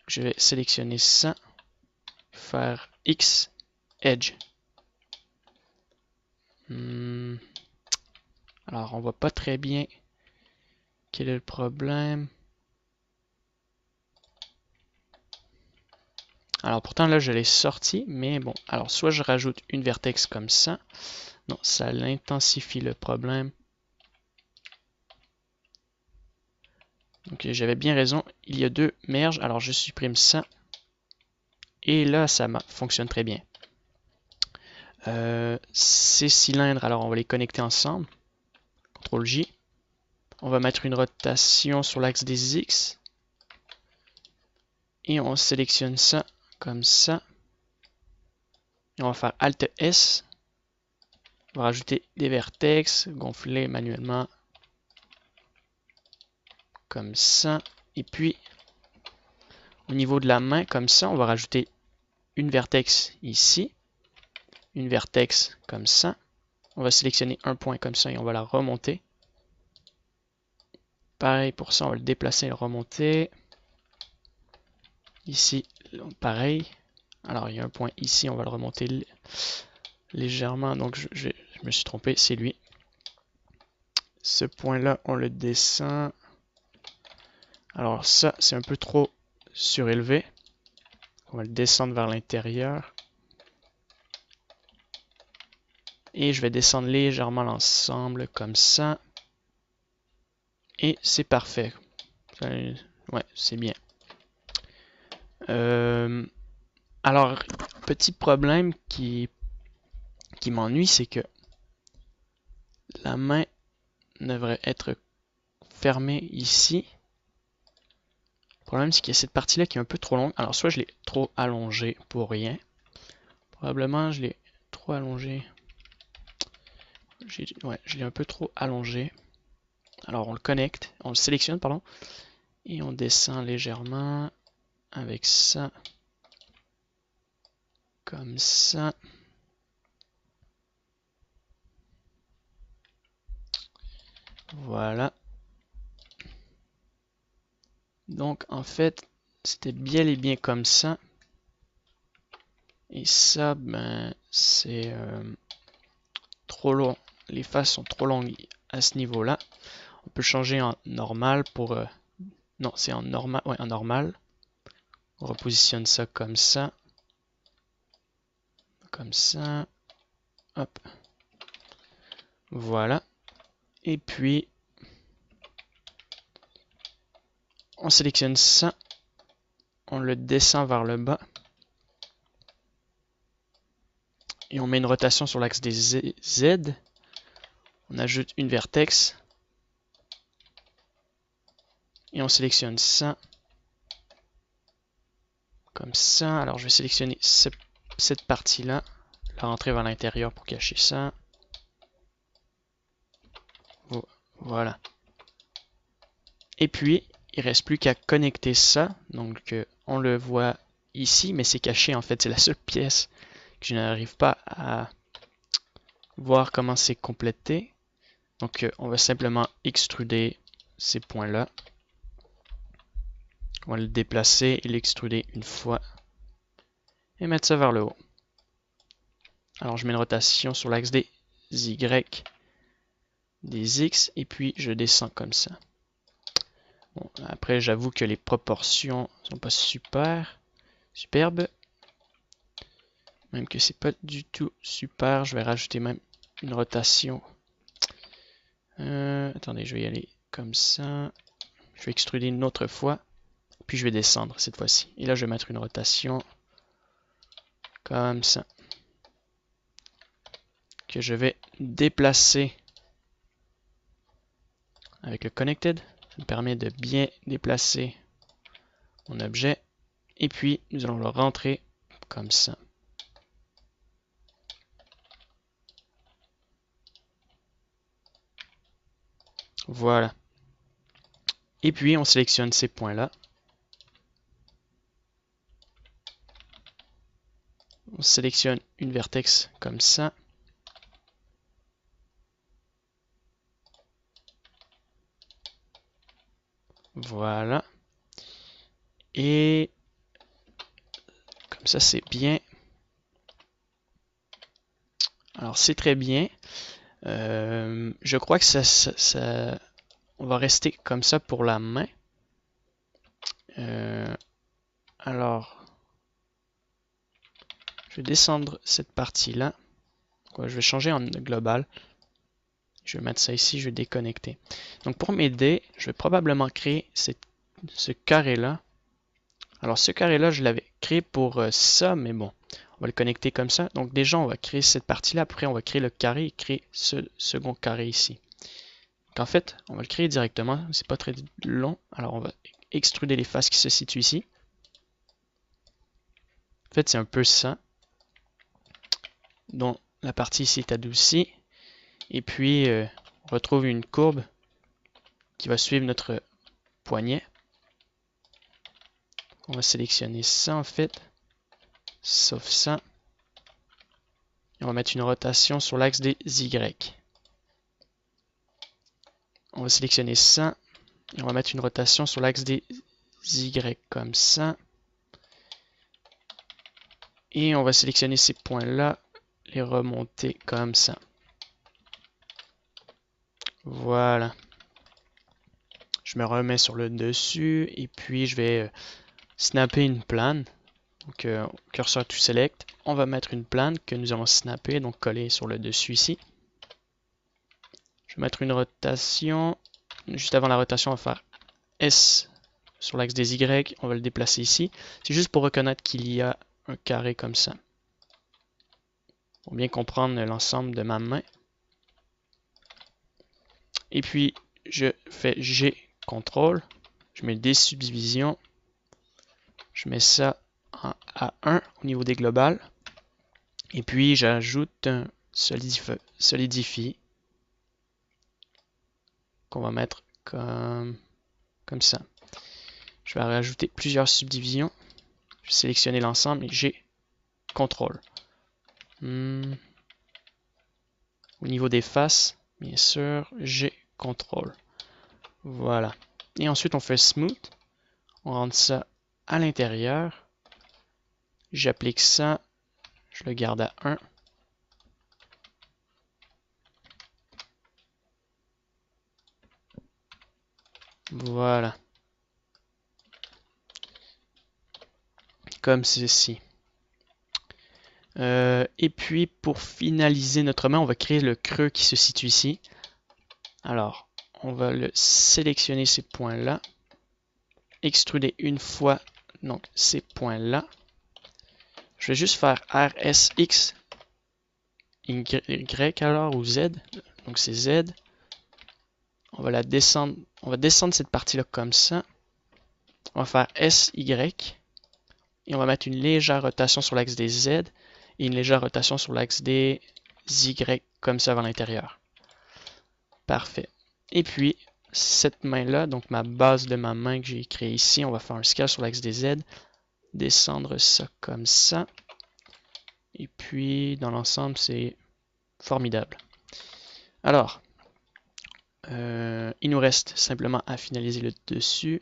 Je vais sélectionner ça, faire X, Edge. Alors, on voit pas très bien quel est le problème. Alors pourtant là je l'ai sorti, mais bon, alors soit je rajoute une vertex comme ça. Non, ça l'intensifie le problème. Donc j'avais bien raison, il y a 2 merges, alors je supprime ça. Et là ça fonctionne très bien. Ces cylindres, alors on va les connecter ensemble. CTRL J. On va mettre une rotation sur l'axe des X. Et on sélectionne ça comme ça. Et on va faire Alt S. On va rajouter des vertex, gonfler manuellement. Comme ça. Et puis, au niveau de la main, comme ça, on va rajouter une vertex ici. Une vertex comme ça. On va sélectionner un point comme ça et on va la remonter. Pareil pour ça, on va le déplacer et le remonter. Ici, pareil. Alors, il y a un point ici, on va le remonter légèrement. Donc, je me suis trompé, c'est lui. Ce point-là, on le descend. Alors, ça, c'est un peu trop surélevé. On va le descendre vers l'intérieur. Et je vais descendre légèrement l'ensemble comme ça. Et c'est parfait. Ouais, c'est bien. Alors, petit problème qui m'ennuie, c'est que la main devrait être fermée ici. Le problème, c'est qu'il y a cette partie-là qui est un peu trop longue. Alors, soit je l'ai trop allongée pour rien. Probablement, je l'ai trop allongée. Ouais, je l'ai un peu trop allongé. Alors on le connecte, on le sélectionne, pardon, et on descend légèrement avec ça, comme ça. Voilà. Donc en fait, c'était bien et bien comme ça. Et ça, ben, c'est trop long. Les faces sont trop longues à ce niveau-là. On peut changer en normal pour... non, c'est en normal. Ouais, en normal. On repositionne ça comme ça. Comme ça. Hop. Voilà. Et puis, on sélectionne ça. On le descend vers le bas. Et on met une rotation sur l'axe des Z. On ajoute une vertex. Et on sélectionne ça. Comme ça. Alors je vais sélectionner cette partie-là. La rentrer vers l'intérieur pour cacher ça. Voilà. Et puis, il ne reste plus qu'à connecter ça. Donc on le voit ici, mais c'est caché en fait. C'est la seule pièce que je n'arrive pas à voir comment c'est complété. Donc on va simplement extruder ces points-là. On va le déplacer et l'extruder une fois et mettre ça vers le haut. Alors je mets une rotation sur l'axe des Y, des X, et puis je descends comme ça. Bon, après j'avoue que les proportions sont pas superbes. Même que c'est pas du tout super, je vais rajouter même une rotation. Attendez, je vais y aller comme ça. Je vais extruder une autre fois. Puis je vais descendre cette fois-ci. Et là, je vais mettre une rotation comme ça. Que je vais déplacer avec le Connected. Ça me permet de bien déplacer mon objet. Et puis, nous allons le rentrer comme ça. Voilà. Et puis, on sélectionne ces points-là. On sélectionne une vertex comme ça. Voilà. Et comme ça, c'est bien. Alors, c'est très bien. Je crois que on va rester comme ça pour la main. Alors, je vais descendre cette partie-là. Je vais changer en global. Je vais mettre ça ici, je vais déconnecter. Donc pour m'aider, je vais probablement créer ce carré-là. Alors ce carré-là, je l'avais créé pour ça, mais bon, on va le connecter comme ça. Donc déjà, on va créer cette partie-là. Après, on va créer le carré et créer ce second carré ici. Donc en fait, on va le créer directement. C'est pas très long. Alors on va extruder les faces qui se situent ici. En fait, c'est un peu ça. Donc la partie ici est adoucie. Et puis, on retrouve une courbe qui va suivre notre poignet. On va sélectionner ça en fait, sauf ça. Et on va mettre une rotation sur l'axe des Y. On va sélectionner ça. Et on va mettre une rotation sur l'axe des Y comme ça. Et on va sélectionner ces points-là, les remonter comme ça. Voilà. Je me remets sur le dessus et puis je vais snapper une plane. Donc curseur to select. On va mettre une plane que nous allons snapper, donc coller sur le dessus ici. Je vais mettre une rotation. Juste avant la rotation, on va faire S sur l'axe des Y. On va le déplacer ici. C'est juste pour reconnaître qu'il y a un carré comme ça. Pour bien comprendre l'ensemble de ma main. Et puis, je fais G, CTRL. Je mets des subdivisions. Je mets ça en A1 au niveau des globales. Et puis, j'ajoute un solidify qu'on va mettre comme ça. Je vais rajouter plusieurs subdivisions. Je vais sélectionner l'ensemble et G, CTRL. Au niveau des faces, bien sûr, G, CTRL. Voilà. Et ensuite, on fait Smooth. On rentre ça à l'intérieur. J'applique ça. Je le garde à 1. Voilà. Comme ceci. Et puis, pour finaliser notre main, on va créer le creux qui se situe ici. Alors, on va le sélectionner ces points-là. Extruder une fois donc ces points-là. Je vais juste faire RSX Y alors ou Z. Donc c'est Z. On va la descendre. On va descendre cette partie-là comme ça. On va faire SY. Et on va mettre une légère rotation sur l'axe des Z. Et une légère rotation sur l'axe des Y comme ça vers l'intérieur. Parfait. Et puis, cette main-là, donc ma base de ma main que j'ai créée ici, on va faire un scale sur l'axe des Z. descendre ça comme ça. Et puis, dans l'ensemble, c'est formidable. Alors, il nous reste simplement à finaliser le dessus.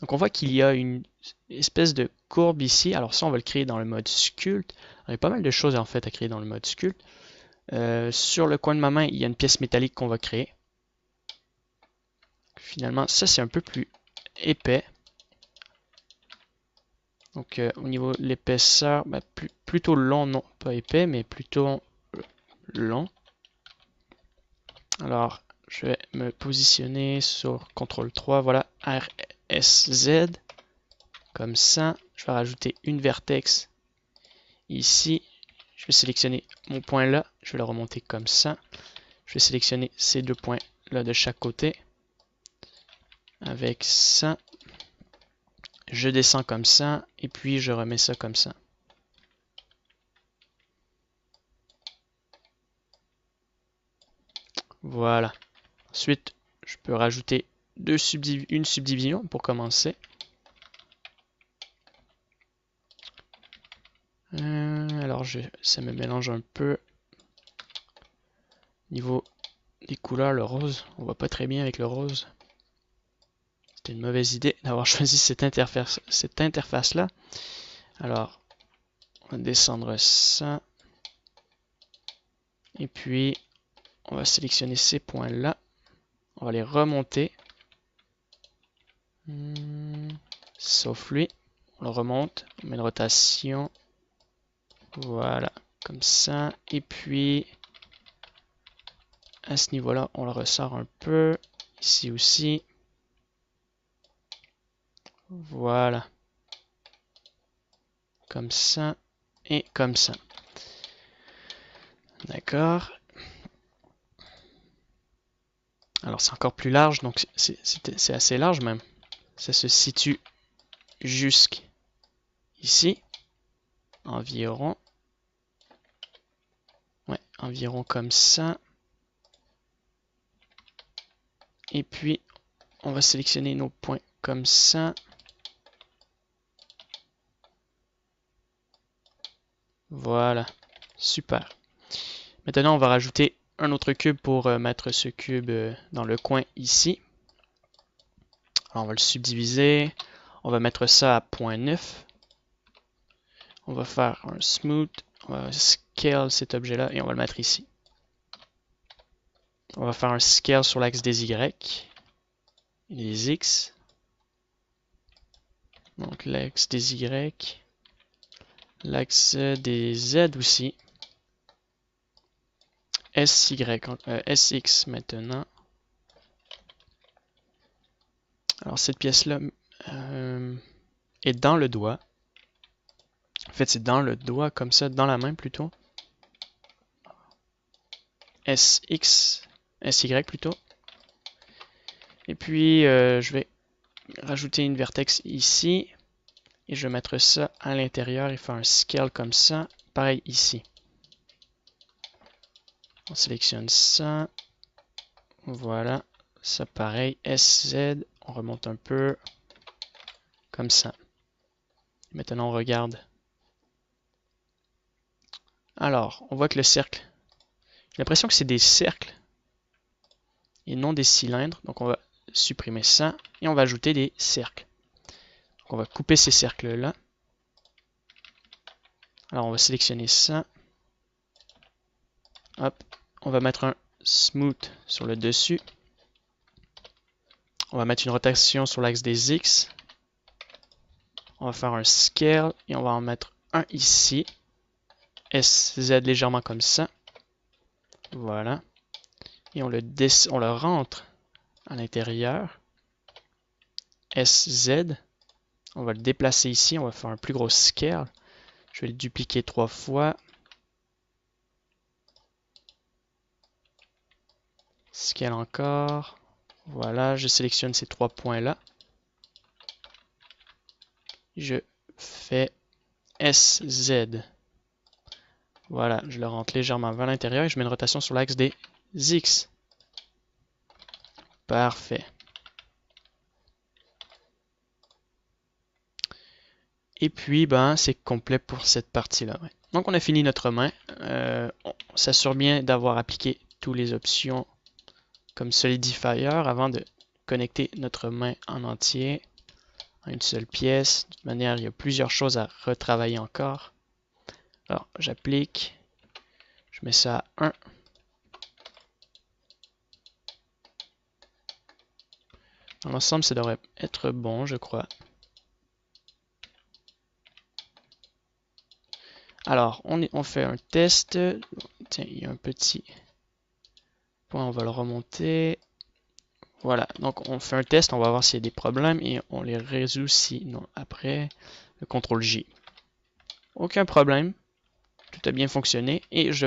Donc on voit qu'il y a une espèce de courbe ici. Alors ça, on va le créer dans le mode sculpt. Il y a pas mal de choses en fait à créer dans le mode sculpt. Sur le coin de ma main, il y a une pièce métallique qu'on va créer. Finalement, ça c'est un peu plus épais. Donc au niveau de l'épaisseur, ben, plutôt long, non pas épais, mais plutôt long. Alors, je vais me positionner sur CTRL 3, voilà, RSZ, comme ça. Je vais rajouter une vertex ici. Je vais sélectionner mon point là, je vais le remonter comme ça. Je vais sélectionner ces deux points là de chaque côté. Avec ça, je descends comme ça, et puis je remets ça comme ça. Voilà. Ensuite, je peux rajouter une subdivision pour commencer. Alors, ça me mélange un peu. Niveau des couleurs, le rose, on voit pas très bien avec le rose. C'était une mauvaise idée d'avoir choisi cette interface-là. Alors, on va descendre ça. Et puis, on va sélectionner ces points-là. On va les remonter. Sauf lui. On le remonte. On met une rotation. Voilà. Comme ça. Et puis, à ce niveau-là, on le ressort un peu. Ici aussi. Voilà. Comme ça. Et comme ça. D'accord. Alors c'est encore plus large, donc c'est assez large même. Ça se situe jusqu'ici. Environ. Ouais, environ comme ça. Et puis, on va sélectionner nos points comme ça. Voilà. Super. Maintenant, on va rajouter un autre cube pour mettre ce cube dans le coin ici. Alors, on va le subdiviser. On va mettre ça à 0.9. On va faire un smooth. On va scale cet objet-là et on va le mettre ici. On va faire un scale sur l'axe des Y et des X. Donc l'axe des Y. L'axe des Z aussi. SX maintenant. Alors cette pièce-là est dans le doigt. En fait, c'est dans le doigt, comme ça, dans la main plutôt. SY plutôt. Et puis, je vais rajouter une vertex ici. Et je vais mettre ça à l'intérieur et faire un scale comme ça. Pareil ici. On sélectionne ça. Voilà. Ça pareil. SZ. On remonte un peu. Comme ça. Maintenant, on regarde. Alors, on voit que le cercle. J'ai l'impression que c'est des cercles et non des cylindres. Donc, on va supprimer ça et on va ajouter des cercles. Donc, on va couper ces cercles-là. Alors, on va sélectionner ça. Hop. On va mettre un smooth sur le dessus. On va mettre une rotation sur l'axe des X. On va faire un scale et on va en mettre un ici. SZ légèrement comme ça. Voilà. Et on le rentre à l'intérieur. SZ. On va le déplacer ici. On va faire un plus gros scale. Je vais le dupliquer 3 fois. Scale encore. Voilà, je sélectionne ces 3 points-là. Je fais SZ. Voilà, je le rentre légèrement vers l'intérieur et je mets une rotation sur l'axe des X. Parfait. Et puis, ben, c'est complet pour cette partie-là. Ouais. Donc, on a fini notre main. On s'assure bien d'avoir appliqué toutes les options comme solidifier avant de connecter notre main en entier à une seule pièce. De toute manière, il y a plusieurs choses à retravailler encore. Alors, j'applique. Je mets ça à 1. Dans l'ensemble, ça devrait être bon, je crois. Alors, on fait un test. Tiens, il y a un petit point, on va le remonter. Voilà, donc on fait un test, on va voir s'il y a des problèmes et on les résout sinon après le CTRL J. Aucun problème, tout a bien fonctionné et je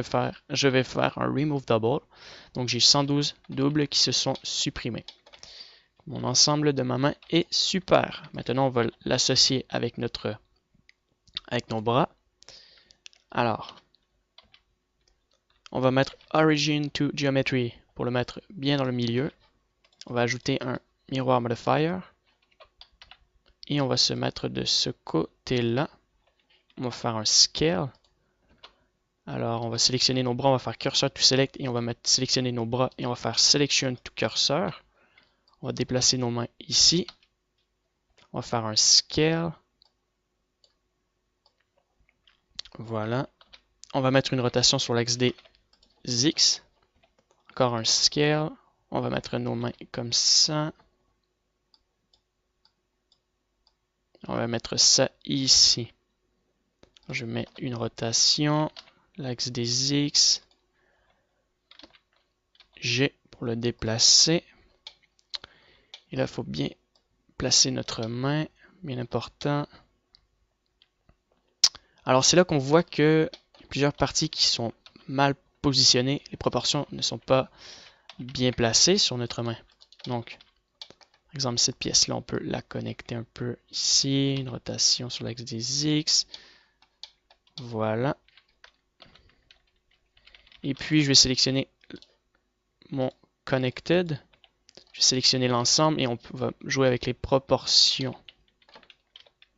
vais faire un remove double. Donc j'ai 112 doubles qui se sont supprimés. Mon ensemble de ma main est super. Maintenant on va l'associer avec nos bras. Alors, on va mettre Origin to Geometry pour le mettre bien dans le milieu. On va ajouter un miroir modifier. Et on va se mettre de ce côté-là. On va faire un scale. Alors, on va sélectionner nos bras, on va faire cursor to select et on va sélectionner nos bras et on va faire selection to cursor. On va déplacer nos mains ici. On va faire un scale. Voilà. On va mettre une rotation sur l'axe des X. Encore un scale. On va mettre nos mains comme ça. On va mettre ça ici. Je mets une rotation. L'axe des X. G pour le déplacer. Et là, il faut bien placer notre main, bien important. Alors, c'est là qu'on voit qu'il y a plusieurs parties qui sont mal positionnées. Les proportions ne sont pas bien placées sur notre main. Donc, par exemple, cette pièce-là, on peut la connecter un peu ici. Une rotation sur l'axe des X. Voilà. Et puis, je vais sélectionner mon Connected. Je vais sélectionner l'ensemble et on va jouer avec les proportions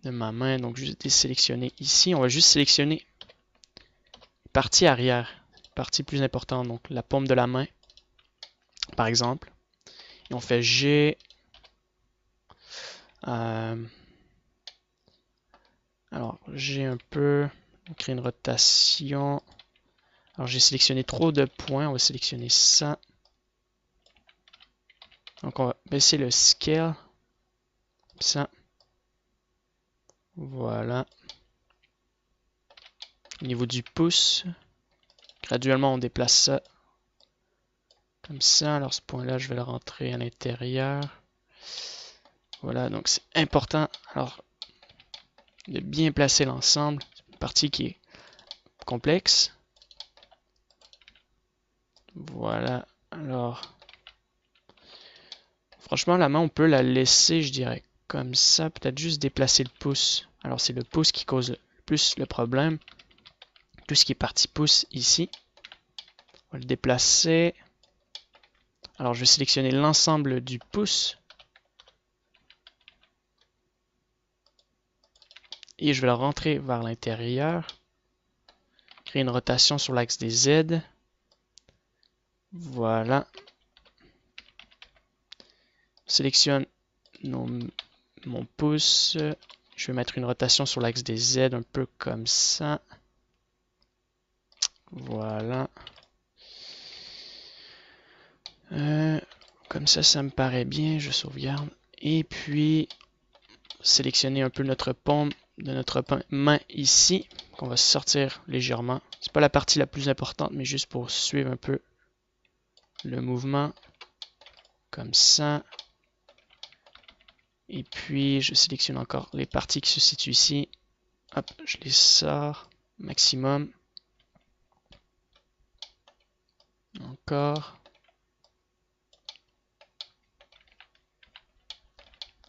de ma main. Donc, je vais désélectionner ici. On va juste sélectionner la partie arrière, la partie plus importante, donc la paume de la main, par exemple. Et on fait G. Alors, G un peu. On crée une rotation. Alors, j'ai sélectionné trop de points. On va sélectionner ça. Donc, on va baisser le scale. Ça. Voilà. Au niveau du pouce, graduellement, on déplace ça. Comme ça. Alors, ce point-là, je vais le rentrer à l'intérieur. Voilà, donc c'est important. Alors, de bien placer l'ensemble. C'est une partie qui est complexe. Voilà. Alors, franchement, la main, on peut la laisser, je dirais, comme ça. Peut-être juste déplacer le pouce. Alors, c'est le pouce qui cause le plus le problème. Tout ce qui est partie pouce ici. On va le déplacer. Alors, je vais sélectionner l'ensemble du pouce. Et je vais le rentrer vers l'intérieur. Créer une rotation sur l'axe des Z. Voilà. Sélectionne mon pouce. Je vais mettre une rotation sur l'axe des Z, un peu comme ça. Voilà. Comme ça me paraît bien. Je sauvegarde. Et puis, sélectionner un peu notre paume de notre main ici, qu'on va sortir légèrement. C'est pas la partie la plus importante, mais juste pour suivre un peu le mouvement. Comme ça. Et puis, je sélectionne encore les parties qui se situent ici. Hop, je les sors maximum. Encore.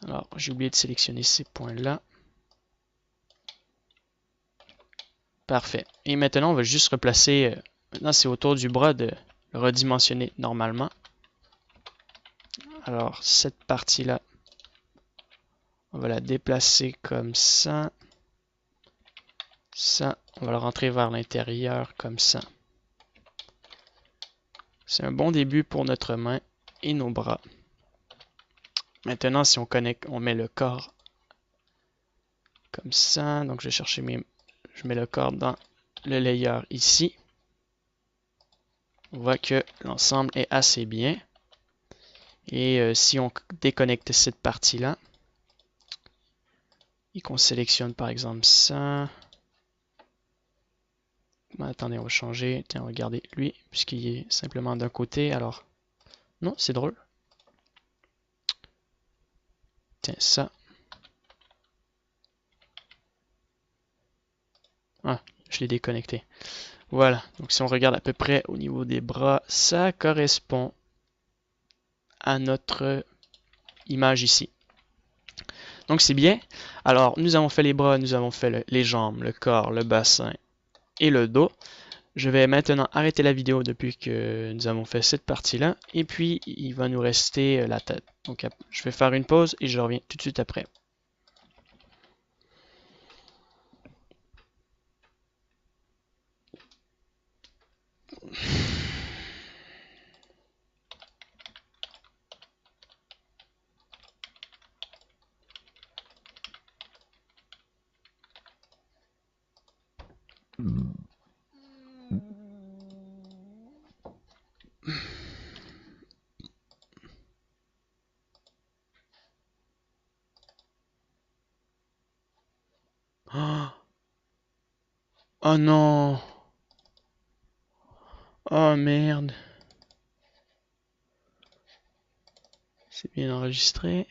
Alors, j'ai oublié de sélectionner ces points-là. Parfait. Et maintenant, on va juste replacer... maintenant, c'est autour du bras de le redimensionner normalement. Alors, cette partie-là, on va la déplacer comme ça. ça, on va le rentrer vers l'intérieur comme ça. C'est un bon début pour notre main et nos bras. Maintenant, si on connecte, on met le corps comme ça. Donc, je vais chercher je mets le corps dans le layer ici. On voit que l'ensemble est assez bien. Et si on déconnecte cette partie-là, et qu'on sélectionne par exemple ça. Attendez, on va changer. Tiens, regardez lui, puisqu'il est simplement d'un côté. Alors, non, c'est drôle. Tiens, ça. Ah, je l'ai déconnecté. Voilà, donc si on regarde à peu près au niveau des bras, ça correspond à notre image ici. Donc c'est bien. Alors, nous avons fait les bras, nous avons fait les jambes, le corps, le bassin et le dos. Je vais maintenant arrêter la vidéo depuis que nous avons fait cette partie-là. Et puis, il va nous rester la tête. Donc, je vais faire une pause et je reviens tout de suite après. Oh non! Oh merde! C'est bien enregistré.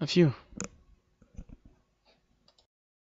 Ah, phew.